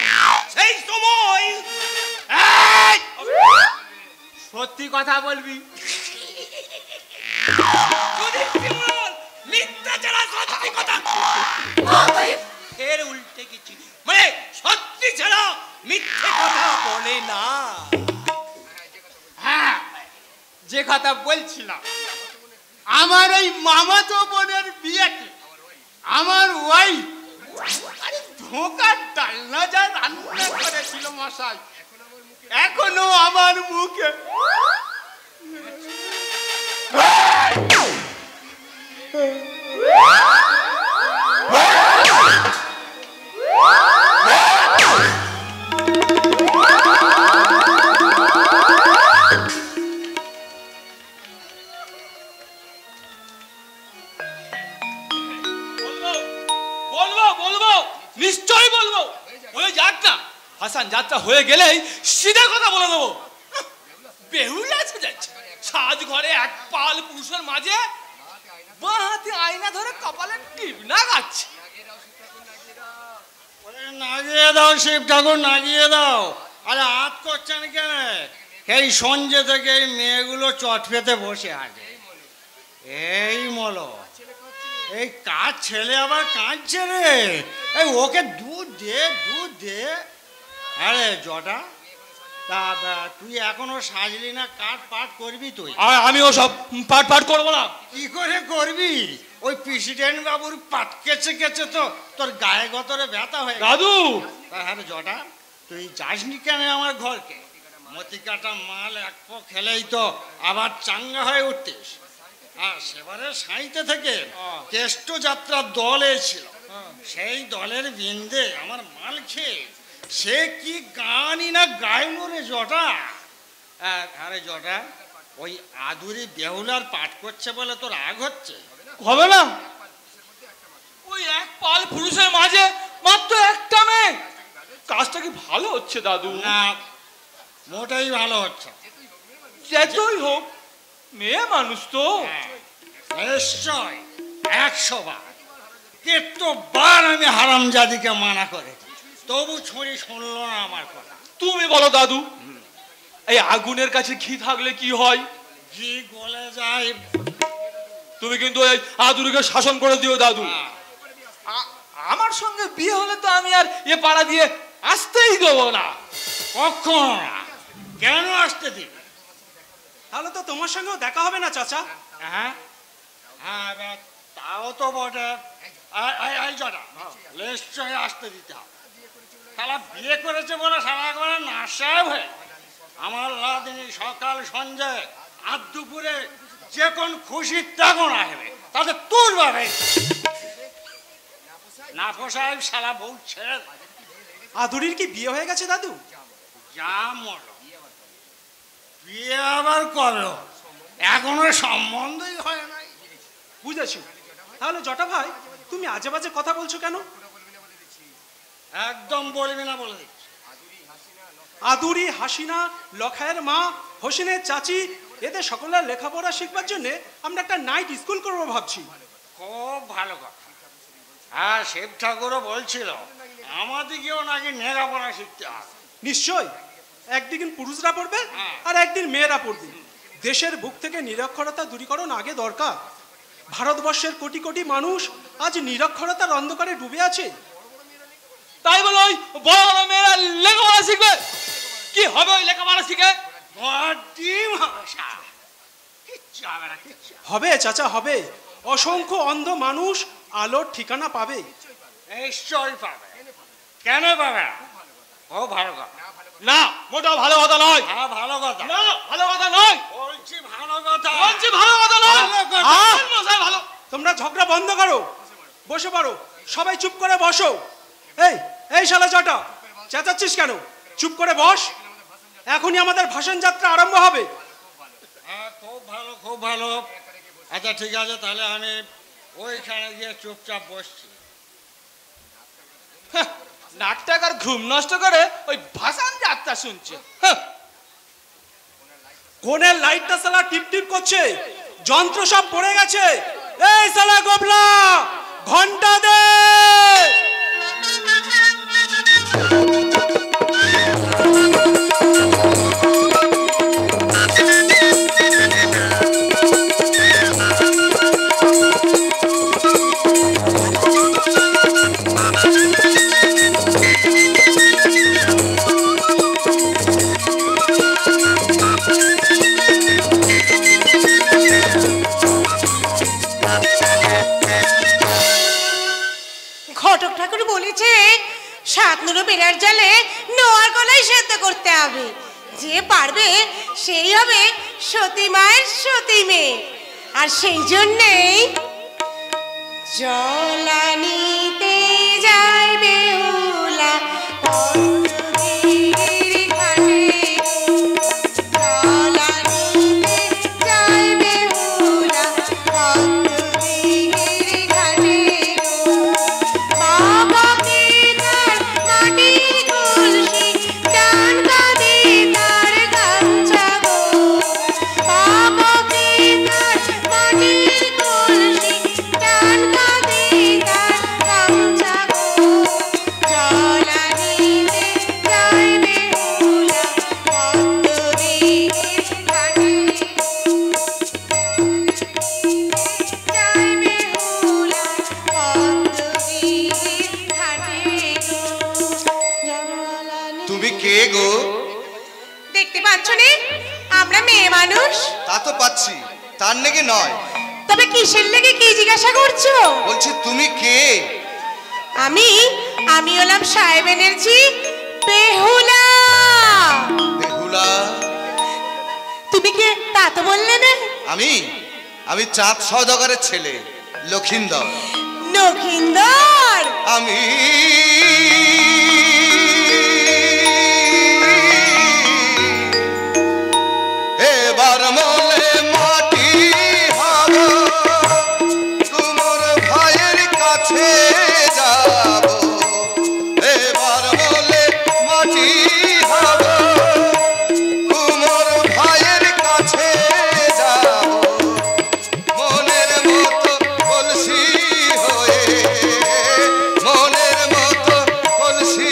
সেই সময় সত্যি কথা বলবি? মিথ্যা ছাড়া সত্যি কথা ফের উল্টে গেছি। মানে সত্যি ছাড়া মিথ্যে কথা বলে না। হ্যাঁ, যে কথা বলছিলাম, আমার ওই মামাতো বোনের বিয়েতে আমার ওই ধোকার ডালনা যা রান্না করেছিল মশাই, এখনো আমার মুখে নিশ্চয়ই বলবো। ওই যাক না, হাসান যাত্রা হয়ে গেলেই সিধা কথা বলে দেবো। বেহুলা আছে যাচ্ছে সাজ ঘরে এক পাল পুরুষের মাঝে বাঁ হাতে আয়না ধরে কপালে টিপ না গাচ্ছে। নাগিয়ে দাও শিব ঠাকুর, নাগিয়ে দাও। আরে হাত করছেন কেন? এই সঞ্জে থেকে এই মেয়েগুলো চট পেতে বসে আছে। এই মলো, এই কাজ ছেলে আবার কাঁদছে রে। এই ওকে দুধ দে, দুধ দে। আরে জটা, তা তুই এখনো সাজলি না? কাট পাট করবি তুই? আর আমিও সব পাট পাট করবো না। কি করে করবি? ওই প্রেসিডেন্ট বাবুর পাট কেচে কেচে তো তোর গায়ে গতরে ব্যথা হয়ে দাদু। হ্যাঁ জটা, তুই যাসনি কেন আমার ঘরকে? মতি কাটা মাল এক পো খেলেই তো আবার চাঙ্গা হয়ে উঠতিস। আর সেবারে সাইতে থেকে কেষ্ট যাত্রার দল এসেছিল, সেই দলের বিন্দে আমার মাল খেয়ে সে কি গানই না গাইলো রে জটা। আরে জটা, ওই আদুরি বেহুলার পাঠ করছে বলে তোর রাগ হচ্ছে? হবে না, ওই এক পাল পুরুষের মাঝে মাত্র একটা মেয়ে, কাজটা কি ভালো হচ্ছে দাদু? না, মোটেই ভালো হচ্ছে। যেতই হোক মেয়ে মানুষ তো। নিশ্চয় 100 বার, কতবার আমি হারামজাদিকে মানা করেছি, তবু ছড়ি শুনলো না আমার কথা। তুমি বলো দাদু, এই আগুনের কাছে ঘি থাকলে কি হয়? ঘি গলে যায়। তুমি কিন্তু এই আদুরিকে শাসন করে দিও দাদু। আমার সঙ্গে বিয়ে হলে তো আমি আর এ পাড়া দিয়ে আসতেই দেবো না। কখনো না। কেন আসতে দিবি? তাহলে তো তোমার সঙ্গেও দেখা হবে না চাচা। হ্যাঁ হ্যাঁ, তাও তো বটে। নিশ্চয়ই আসতে দিতে হবে। সারা বিয়ে করেছে বলে সারা করে নাশায় হয়ে আমার লাদিনী সকাল সন্ধ্যে আর দুপুরে যে কোন খুশি তখন আসবে, তাতে তোর বাবা না পোষায় সারা বউ ছেড়ে। আদুরির কি বিয়ে হয়ে গেছে দাদু? যা মর, বিয়ে আবার করো, এখনো সম্বন্ধই হয় নাই। বুঝেছি। তাহলে জটা ভাই, তুমি আজে বাজে কথা বলছো কেন? একদম বলবি না বলে দিচ্ছি। আদুরি, হাসিনা, লখায়ের মা, হোসেনের চাচি, এদের সকলের লেখাপড়া শিখবার জন্য আমরা একটা নাইট স্কুল করবো ভাবছি। খুব ভালো কথা। হ্যাঁ, শিব ঠাকুরও বলছিল আমাদেরকেও নাকি লেখাপড়া শিখতে হবে। নিশ্চয়, একদিন পুরুষরা পড়বে আর একদিন মেয়েরা পড়বে। দেশের বুক থেকে নিরক্ষরতা দূরীকরণ আগে দরকার। ভারতবর্ষের কোটি কোটি মানুষ আজ নিরক্ষরতার অন্ধকারে ডুবে আছে। তাই বলে ওই বড় বড় মেয়েরা লেখাপড়া শিখবে? কি হবে ওই লেখাপড়া শিখে? হবে চাচা, হবে। অসংখ্য অন্ধ মানুষ আলোর ঠিকানা পাবে। নিশ্চয়ই পাবে। কেন পাবে? ও ভালো কথা। না, মোটেও ভালো কথা নয়। হ্যাঁ, ভালো কথা। না, ভালো কথা নয়। বলছি ভালো কথা। বলছি ভালো কথা নয়। ভালো। তোমরা ঝগড়া বন্ধ করো, বসে পড়ো। সবাই চুপ করে বসো। এই এই শালা জটা, চেঁচাচ্ছিস কেন? চুপ করে বস। এখনই আমাদের ভাষণ যাত্রা আরম্ভ হবে। হ্যাঁ, খুব ভালো, খুব ভালো। আচ্ছা ঠিক আছে, তাহলে আমি ওইখানে গিয়ে চুপচাপ বসছি। নাটক আর ঘুম নষ্ট করে ওই ভাষণ যাত্রা শুনছে। কোনের লাইটটা শালা টিপ টিপ করছে, যন্ত্র সব পড়ে গেছে। এই শালা গোবলা, ঘন্টা দে। ঘটক ঠাকুর বলেছে সাতনুরো বেড়ার জলে নোয়ার গলায় সেদ্ধ করতে হবে। যে পারবে সেই হবে সতী মায়ের সতী মেয়ে। আর সেই জন্যেই জলানিতে যায় বেহুলা তার নাকি নয়। তবে কিসের লেগে কি জিজ্ঞাসা করছো? বলছি তুমি কে? আমি হলাম সাহেব এনার্জি বেহুলা। বেহুলা? তুমি কে তা তো বললে না। আমি চাঁদ সওদাগরের ছেলে লখিন্দর। লখিন্দর? আমি এবার মলে মাটি হব, তোমার ভাইয়ের কাছে যাব। এবার মলে মাটি হব, তোমার ভাইয়ের কাছে যাব। মনের মতো কলসি হয়ে, মনের মতো কলসি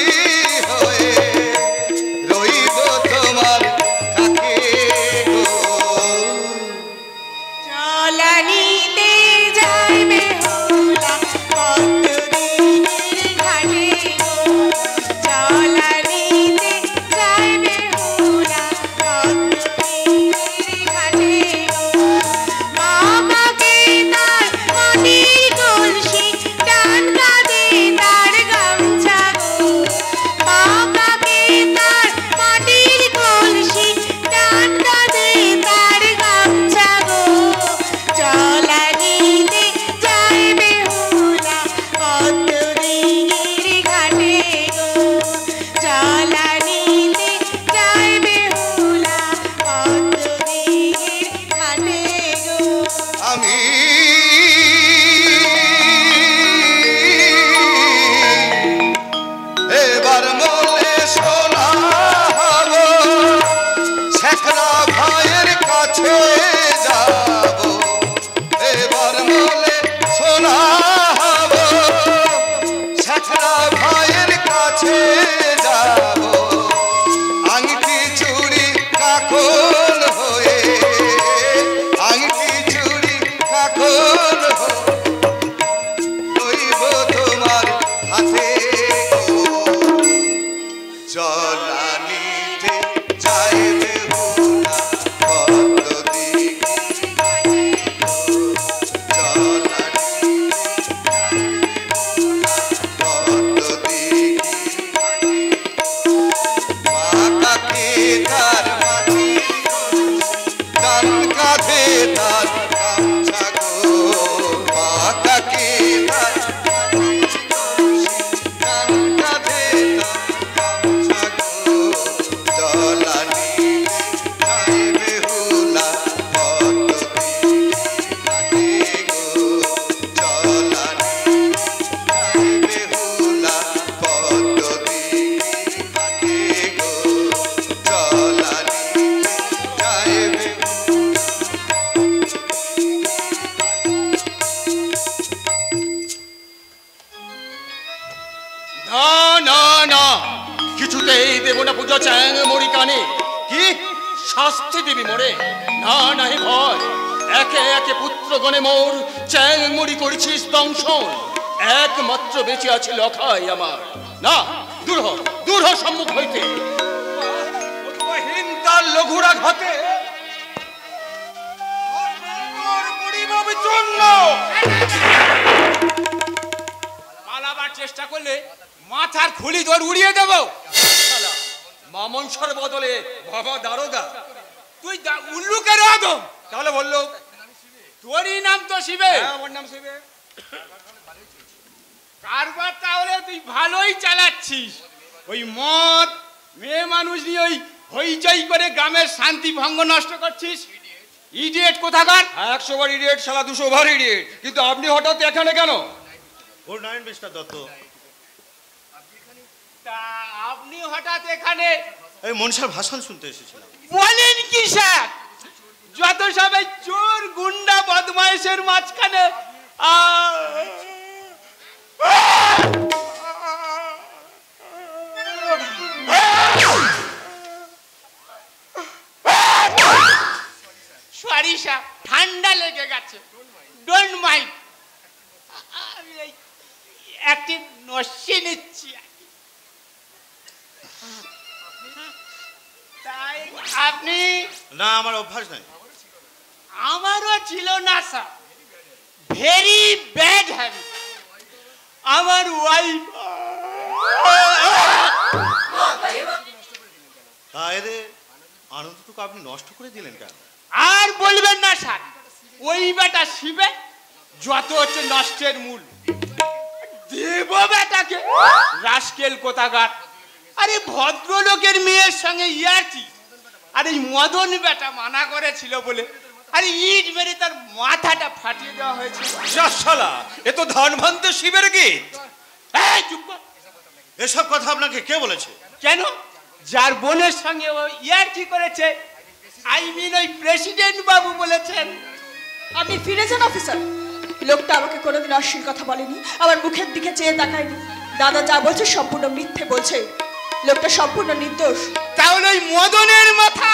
কাঁধে তার গামছা গো মা কাকে তার কাঁধে তার গামছা গো জলানি যায় বেহুলা কত কাটে গো জলানি যায় বেহুলা কত কাটে গো জলানি যায় না না না, কিছুতেই দেব না পুজো চ্যাং মরি কানে। কি শাস্তি দিবি মোরে? না না হে ভয়, একে একে পুত্রগণে মোর চ্যাং মরি করেছিস দংশন। একমাত্র বেঁচে আছে লখাই আমার। না, দূর হ সম্মুখ হইতে। তার লঘুরা ঘাতে পালাবার চেষ্টা করলে মাথার খুলি তোর উড়িয়ে দেব। মামনসর বদলে বাবা দারোগা। তুই উল্লুকের আদম, তাহলে বললো তোরই নাম তো শিবে। আমার নাম শিবে। কারবার তাহলে তুই ভালোই চালাচ্ছিস। ওই মদ মেয়ে মানুষ নিয়ে ওই হইচই করে গ্রামের শান্তি ভঙ্গ নষ্ট করছিস। ইডিয়েট কোথাকার। 100 বার ইডিয়েট, শালা 200 বার ইডিয়েট। কিন্তু আপনি হঠাৎ এখানে কেন? ওর নারায়ণ বিষ্ণা দত্ত। তা আপনি হঠাৎ এখানে? এই মনসার ভাষণ শুনতে এসেছিলাম। বলেন কি স্যার? যত সবাই চোর গুন্ডা বদমাইশের মাঝখানে সরি স্যার, ঠান্ডা লেগে গেছে, ডোন্ট মাইন্ড। আমি একটি নস্যি নিচ্ছি। তাই আপনি? না, আমার অভ্যাস নাই। আমারও ছিল না স্যার, ভেরি ব্যাড হ্যাবিট। আমার ওয়াইফ তাহলে আনন্দটুকু আপনি নষ্ট করে দিলেন কেন? আর বলবেন না স্যার, ওই বেটা শিবে যত হচ্ছে নষ্টের মূল। দেব বেটাকে রাস্কেল কোথাকার। আরে ভদ্রলোকের মেয়ের সঙ্গে ইয়ার্কি। আর এই মদন বেটা মানা করেছিল বলে আরে ইট মেরে তার মাথাটা ফাটিয়ে দেওয়া হয়েছে। শালা, এ তো ধানভান্ত শিবের গীত। এই চুপ কর। এসব কথা আপনাকে কে বলেছে? কেন? যার বোনের সঙ্গে ও ইয়ার্কি করেছে, আই মিন ওই প্রেসিডেন্ট বাবু বলেছেন। আপনি ফিরে যান অফিসার। লোকটা আমাকে কোনোদিন অশ্লীল কথা বলেনি, আমার মুখের দিকে চেয়ে তাকায়নি। দাদা যা বলছে সম্পূর্ণ মিথ্যে বলছে। লোকটা সম্পূর্ণ নির্দোষ। তাহলে ওই মদনের মাথা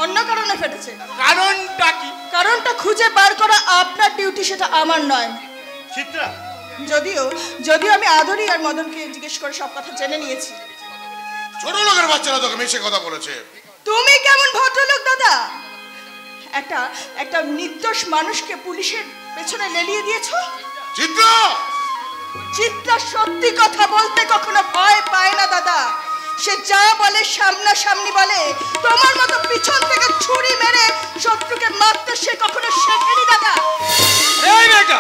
অন্য কারণে ফেটেছে। কারণটা কি? কারণটা খুঁজে বার করা আপনার ডিউটি, সেটা আমার নয়। চিত্রা, যদিও আমি আদরি আর মদনকে জিজ্ঞেস করে সব কথা জেনে নিয়েছি। ছোট লোকের বাচ্চারা তোকে মিশে কথা বলেছে। তুমি কেমন ভদ্রলোক দাদা? একটা নির্দোষ মানুষকে পুলিশের পেছনে লেলিয়ে দিয়েছো। চিত্রা সত্যি কথা বলতে কখনো ভয় পায় না দাদা। সে যা বলে সামনাসামনি বলে। তোমার মতো পিছন থেকে ছুরি মেরে শত্রুকে মারতে সে কখনো শেখেনি দাদা। এই বেটা,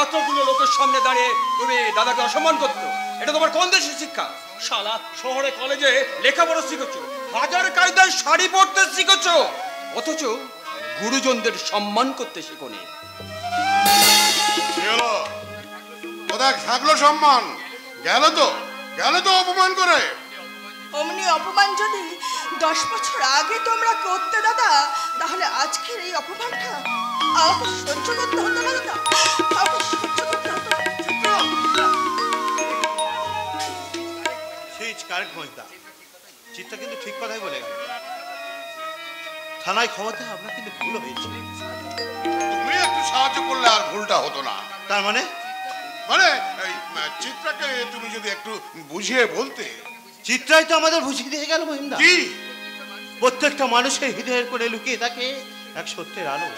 এতগুলো লোকের সামনে দাঁড়িয়ে তুমি দাদাকে অসম্মান করছো, এটা তোমার কোন দেশের শিক্ষা? শালা, শহরে কলেজে লেখাপড়া শিখেছো, হাজার কায়দায় শাড়ি পরতে শিখেছো, অথচ গুরুজনদের সম্মান করতে শিখোনি। কোথায় থাকলো সম্মান? গেল তো অপমান করে। অমনি অপমান যদি 10 বছর আগে তোমরা করতে দাদা, তাহলে আজকের এই অপমানটা আমাকে সহ্য করতে হতো না দাদা। আমাকে সহ্য করতে হতো। চিত্রা কিন্তু ঠিক কথাই বলে গেল। থানায় খবর দেয় আপনার কিন্তু ভুল হয়েছে। তুমি একটু সাহায্য করলে আর ভুলটা হতো না। তার মানে এই চিত্রাকে তুমি যদি একটু বুঝিয়ে বলতে। চিত্রাই তো আমাদের বুঝিয়ে দিয়ে গেল মহিমদা। কি? প্রত্যেকটা মানুষের হৃদয়ের করে লুকিয়ে থাকে এক সত্যের আলো।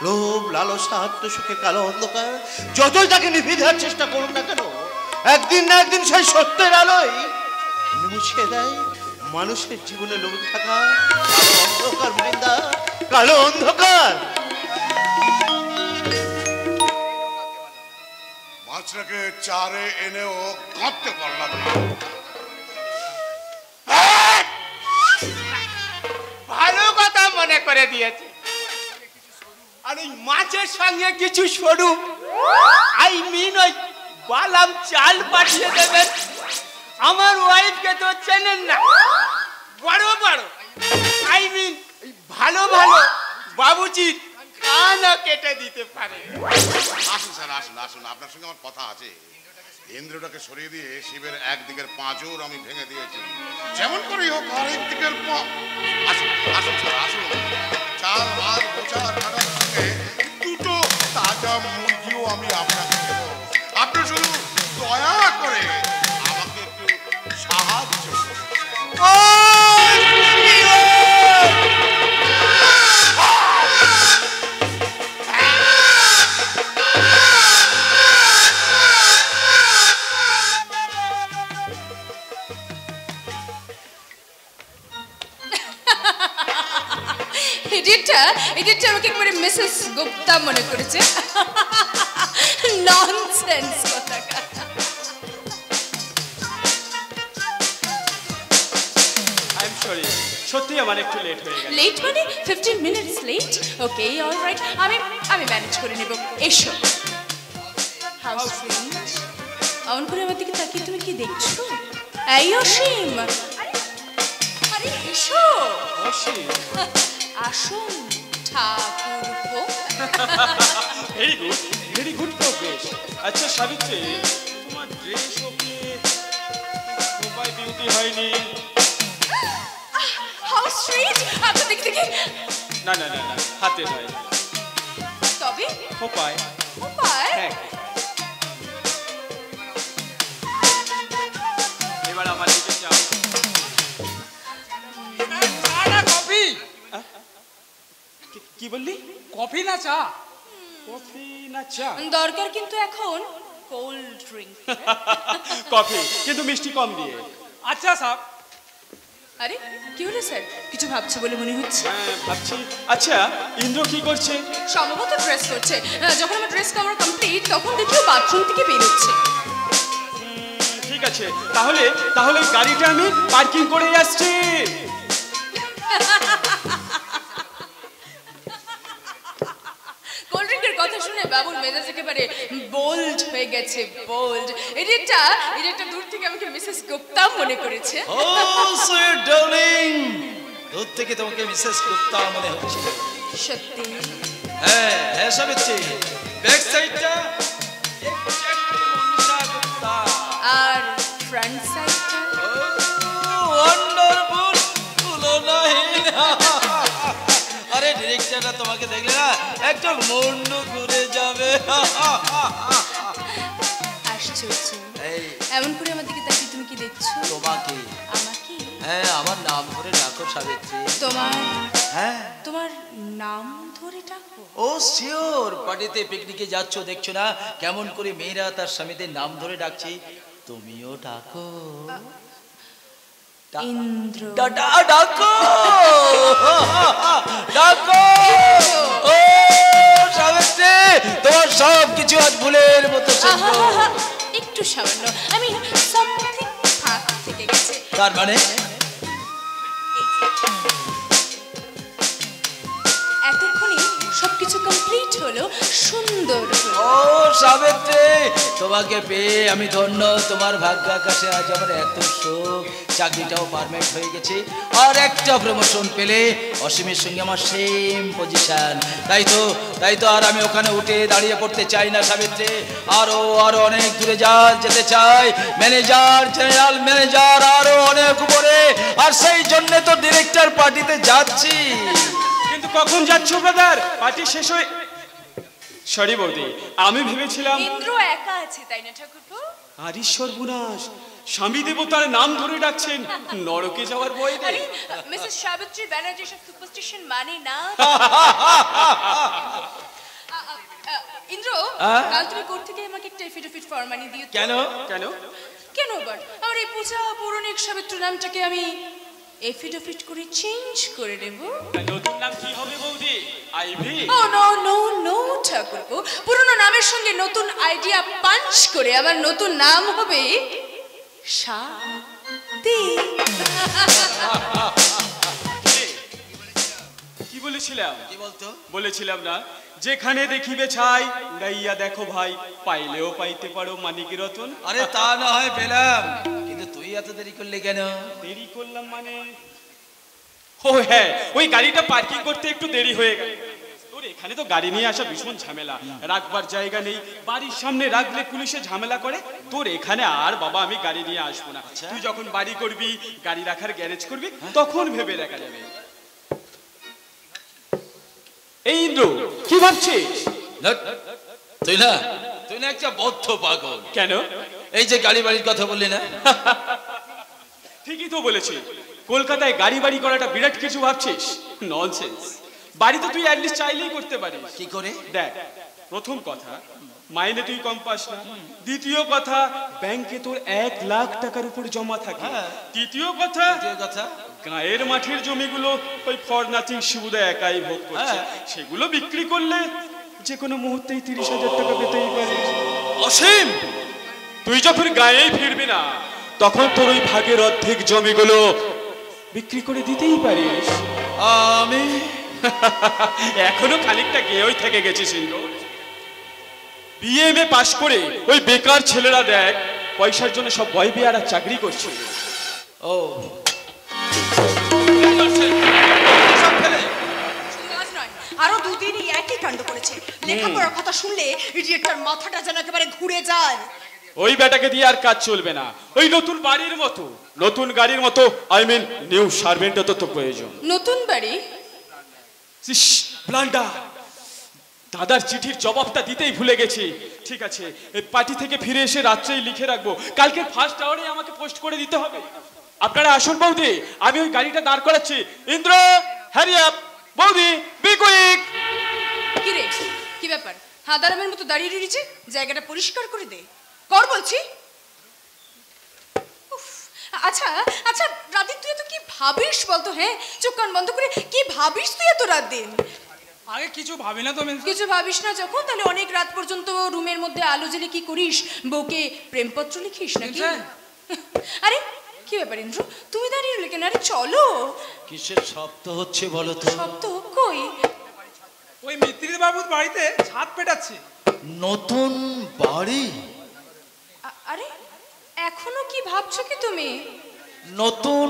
লোভ, লালসা, আত্মসুখের কালো অন্ধকার যতই তাকে নিভিয়ে দেওয়ার চেষ্টা করুন না কেন, একদিন না একদিন সেই সত্যের আলোয় মুছিয়ে দেয় মানুষের জীবনে লোভ থাকা অন্ধকার মহিমদা। কালো অন্ধকার। মাছটাকে চারে এনেও কাঁদতে পারলাম না। ভালো কথা মনে করে দিয়েছে। আর ওই মাছের সঙ্গে কিছু সরু আই মিন ওই বালাম চাল পাঠিয়ে দেবেন। আমার ওয়াইফকে তো চেনেন না, বড় বড় আই মিন ভালো ভালো বাবুজির কানও কেটে দিতে পারে। আসুন স্যার, আসুন আসুন, আপনার সঙ্গে আমার কথা আছে। ইন্দ্রটাকে সরিয়ে দিয়ে শিবের একদিকের পাঁজর আমি ভেঙে দিয়েছি, যেমন করেই হোক আরেক দিকের আসুন আসুন স্যার আসুন। চাল মাছ বোঝার কাটার সঙ্গে দুটো তাজা মুরগিও আমি আপনাকে দেব। আপনি শুধু দয়া করে আমাকে একটু সাহায্য এডিটটা আমাকে একবারে মিসেস গুপ্তা মনে করেছে। ননসেন্স কথা। আই এম সরি, সত্যি আমার একটু লেট হয়ে গেল। লেট মানে 15 মিনিটস লেট? ওকে অলরাইট, আমি ম্যানেজ করে নেব। এসো। How sweet. অন করে আমার দিকে তাকিয়ে তুমি কি দেখছো? এই অসীম, আরে এসো। অসীম আসুন ঠাকুরপো। Very good progress. আচ্ছা সাবিত্রী, তোমার ড্রেস ওকে খুবই বিউটি হয়নি। How sweet. আচ্ছা দেখি। না না না না, হাতে নয়, তবে খোপায়। হ্যাঁ, এবার আমার দিকে যাও। কফি? কি বললি? কফি না চা? কফি না চা? দরকার কিন্তু এখন কোল্ড ড্রিঙ্ক। কফি, কিন্তু মিষ্টি কম দিয়ে। আচ্ছা স্যার। আরে কি হলো স্যার? কিছু ভাবছো বলে মনে হচ্ছে। হ্যাঁ ভাবছি। আচ্ছা ইন্দ্র কি করছে? সম্ভবত ড্রেস করছে। যখন আমার ড্রেস কভার কমপ্লিট তখন দেখিও বাথরুম থেকে বের হচ্ছে। ঠিক আছে, তাহলে গাড়িটা আমি পার্কিং করে আসছি। কোল্ড ড্রিঙ্কের কথা শুনে বাবুর মেজাজ একেবারে বোল্ড হয়ে গেছে, বোল্ড। এটা দূর থেকে আমাকে মিসেস গুপ্তা মনে করেছে। ও সুইট ডার্লিং, দূর থেকে তোমাকে মিসেস গুপ্তা মনে হচ্ছে। সত্যি? হ্যাঁ হ্যাঁ সাবিত্রী, ব্যাক সাইডটা এক্স্যাক্টলি মনীষা গুপ্তা। আর ফ্রন্ট সাইডটা? ওয়ান্ডারফুল, তুলনাহীন। আরে ডিরেক্টররা তোমাকে দেখলে না একটা মুন্ডু ঘুরে যাবে। আশ্চর্য, এমন করে আমার দিকে তাকিয়ে তুমি কি দেখছো? তোমাকে। আমাকে? হ্যাঁ, আমার নাম ধরে ডাকো সাবিত্রী। তোমার নাম ধরে ডাকো? ও শিওর, পার্টিতে পিকনিকে যাচ্ছ দেখছো না কেমন করে মেয়েরা তার স্বামীদের নাম ধরে ডাকছে, তুমিও ডাকো। ইন্দ্র। ডাকো ডাকো। ও সাবিত্রী, তোমার সব কিছু আজ ভুলের মতো। একটু সামান্য আমি সামথিং ফাঁক থেকে গেছে। তার মানে এতক্ষণে সবকিছু কমপ্লিট হলো, সুন্দর হলো। ও সাবিত্রী, তোমাকে পেয়ে আমি ধন্য। তোমার ভাগ্য আকাশে আজ আমার এত সুখ, চাকরিটাও পারমানেন্ট হয়ে গেছে, আর একটা প্রমোশন পেলে অসীমের সঙ্গে আমার সেম পজিশন। তাই তো আর আমি ওখানে উঠে দাঁড়িয়ে পড়তে চাই না সাবিত্রী, আরো অনেক দূরে যেতে চাই, ম্যানেজার, জেনারেল ম্যানেজার, আরো অনেক উপরে। আর সেই জন্য তো ডিরেক্টর পার্টিতে যাচ্ছি। কিন্তু কখন যাচ্ছ ব্রাদার? পার্টি শেষ হয়ে। সরি বৌদি, আমি ভেবেছিলাম ইন্দ্র একা আছে, তাই না ঠাকুরপো? আর সর্বনাশ, স্বামী দেবতার নাম ধরে ডাকছেন, নরকে যাওয়ার ভয় নেই। মিসেস সাবিত্রী ব্যানার্জি সব সুপারস্টিশন মানে না। ইন্দ্র, কাল তুমি কোর্ট থেকে আমাকে একটা এফিডেভিট ফরমানি দিও। কেন? আবার আমার এই পূজা পৌরাণিক সাবিত্রী নামটাকে আমি এফিডেভিট করে চেঞ্জ করে দেব। নতুন নাম কি হবে বৌদি? আইভি? ও নো নো নো ঠাকুরপো, পুরনো নামের সঙ্গে নতুন আইডিয়া পাঞ্চ করে আমার নতুন নাম হবে শান্তি। কি বলেছিলাম? কি বলতো? বলেছিলাম না, যেখানে দেখিবে ছাই উড়াইয়া দেখো ভাই, পাইলেও পাইতে পারো মানিক রতন। আরে তা না হয় পেলাম, কিন্তু তুই এত দেরি করলি কেন? দেরি করলাম মানে, ও হ্যাঁ, ওই গাড়িটা পার্কিং করতে একটু দেরি হয়ে গেল। তোর এখানে তো গাড়ি নিয়ে আসা ভীষণ ঝামেলা, রাখবার জায়গা নেই, বাড়ির সামনে রাখলে পুলিশে ঝামেলা করে। তোর এখানে আর বাবা আমি গাড়ি নিয়ে আসবো না। তুই যখন বাড়ি করবি, গাড়ি রাখার গ্যারেজ করবি, তখন ভেবে দেখা যাবে। এই ইন্দ্র, কি ভাবছিস? তুই না একটা বদ্ধ পাগল। কেন? এই যে গাড়ি বাড়ির কথা বললি না? ঠিকই তো বলেছি, কলকাতায় গাড়ি বাড়ি করাটা বিরাট কিছু ভাবছিস। ননসেন্স। বাড়ি তো তুই অ্যাটলিস্ট চাইলেই করতে পারিস। কি করে? দেখ, প্রথম কথা, মাইনে তুই কম পাস না। দ্বিতীয় কথা, ব্যাংকে তোর 1 লাখ টাকার উপর জমা থাকে। তৃতীয় কথা, গায়ের মাঠের জমিগুলো ওই ফর নাথিং শিবুদা একাই ভোগ করছে। সেগুলো বিক্রি করলে যে কোনো মুহূর্তেই 30,000 টাকা পেতেই পারিস। অসীম, তুই যখন গায়েই ফিরবি না, তখন তোর ওই ভাগের অর্ধেক জমিগুলো বিক্রি করে দিতেই পারিস। আমি এখনো খানিকটা গেয়েই থেকে গেছিস ইন্দ্র। বিএমএ পাশ করে ওই বেকার ছেলেরা দেখ পয়সার জন্য সব ভয় পেয়ে আর চাকরি করছে। ও আরো দুদিনই একই কাণ্ড করেছে। লেখাপড়ার কথা শুনলে ইডিয়েটটার মাথাটা যেন একেবারে ঘুরে যায়। ওই বেটাকে দিয়ে আর কাজ চলবে না। ওই নতুন বাড়ির মতো, নতুন গাড়ির মতো, আই মিন নিউ সার্ভেন্টও তো প্রয়োজন। নতুন বাড়ি? ব্লান্ডার, দাদার চিঠির জবাবটা দিতেই ভুলে গেছি। ঠিক আছে, পার্টি থেকে ফিরে এসে রাত্রেই লিখে রাখবো, কালকে ফার্স্ট আওয়ারে আমাকে পোস্ট করে দিতে হবে। আপনারা আসুন বৌদি, আমি ওই গাড়িটা দাঁড় করাচ্ছি। ইন্দ্র, হ্যারি আপ, বৌদি বি কুইক। কি রে, কি ব্যাপার? হাদারামের মতো দাঁড়িয়ে রয়েছে, জায়গাটা পরিষ্কার করে দে। কর বলছি। আচ্ছা আচ্ছা, রাদিন তুই তো কি ভাবিস বলতো? হ্যাঁ, চোখ কান বন্ধ করে কি ভাবিস তুই এত রাত দিন? আগে কিছু ভাবি না তো। কিছু ভাবিস না যখন, তাহলে অনেক রাত পর্যন্ত রুমের মধ্যে আলো জ্বেলে কি করিস? বউকে প্রেমপত্র লিখিস নাকি? আরে কি ব্যাপার ইন্দ্র, তুমি দাঁড়িয়ে রইলে কেন? আরে চলো। কিসের শব্দ হচ্ছে বলো তো? শব্দ কই? ওই মিত্রি বাবুর বাড়িতে ছাদ পেটাচ্ছে। নতুন বাড়ি? আরে এখনো কি ভাবছো কি তুমি? নতুন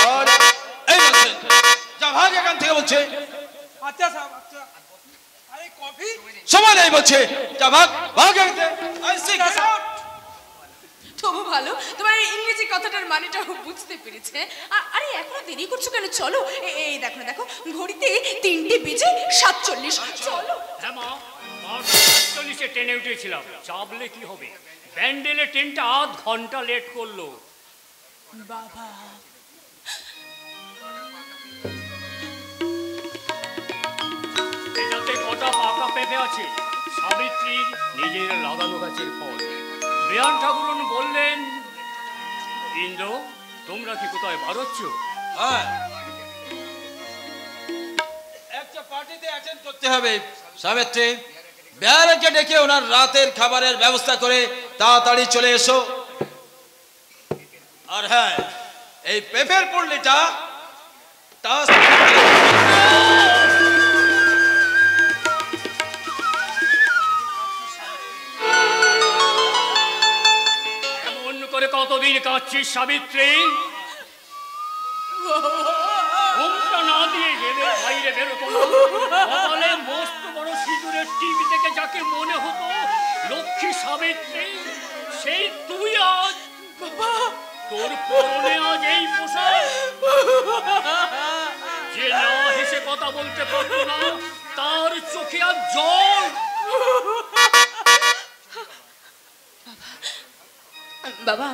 বাড়ি? এই বলছেন যা ভাগ এখান থেকে বলছে। আচ্ছা সাহেব, আচ্ছা। আরে কফি সময় নেই বলছে, যা ভাগ ভাগ এখান থেকে। তবু ভালো, তোমার এই ইংরেজি কথাটার মানেটা বুঝতে পেরেছে। আরে এখনো দেরি করছো কেন? চলো। এই দেখো না, দেখো ঘড়িতে 3:47। চলো। হ্যাঁ মা, 48-এ ট্রেনে উঠেছিলাম। চাপলে কি হবে? ব্যান্ডেলে ট্রেনটা আধ ঘন্টা লেট করলো। বাবা, এটাতে কটা পাকা পেঁপে আছে, সাবিত্রীর নিজের লাগানো গাছের ফল। বেয়ান ঠাকুরন বললেন, ইন্দ্র তোমরা কি কোথায় বাড়াচ্ছ? হ্যাঁ, একটা পার্টিতে অ্যাটেন্ড করতে হবে। সাবিত্রী, বেয়ারাকে ডেকে ওনার রাতের খাবারের ব্যবস্থা করে তাড়াতাড়ি চলে এসো। আর হ্যাঁ, এই পেপের পুরলিটা এমন করে কতদিন কাঁদছিস সাবিত্রী? ঘুমটা না দিয়ে গেলে বাইরে বেরোতো না। সকালে মস্ত বড় সিঁদুরের টিভি থেকে যাকে মনে হতো লক্ষ্মী সাবিত্রী, সেই তুই আজ তোর পরনে আজ এই পোশাক। যে না হেসে কথা বলতে পারতো না, তার চোখে আজ জল। বাবা,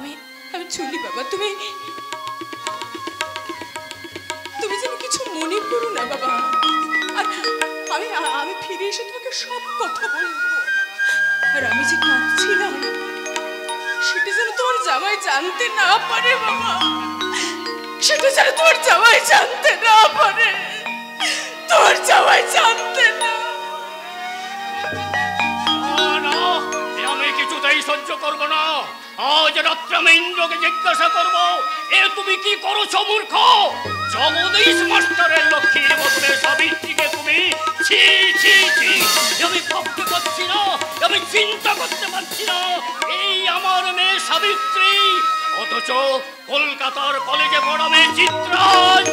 আমি চলি বাবা। তুমি যেন কিছু মনে করো না বাবা। আর আমি ফিরে এসে তোমাকে সব কথা বলবো। আর আমি যে কাঁদছিলাম সেটা যেন তোমার জামাই জানতে না পারে বাবা। সেটা যেন তোমার জামাই জানতে না পারে। তোমার জামাই জানতে আজ রাত্রে আমি ইন্দ্রকে জিজ্ঞাসা করব, এ তুমি কি করছো মূর্খ? জগদীশ মাস্টারের লক্ষ্মীর মধ্যে সাবিত্রীকে তুমি ছি ছি ছি, আমি ভাবতে পারছি না, আমি চিন্তা করতে পারছি না, এই আমার মেয়ে সাবিত্রী, অথচ কলকাতার কলেজে পড়া মেয়ে চিত্রাজ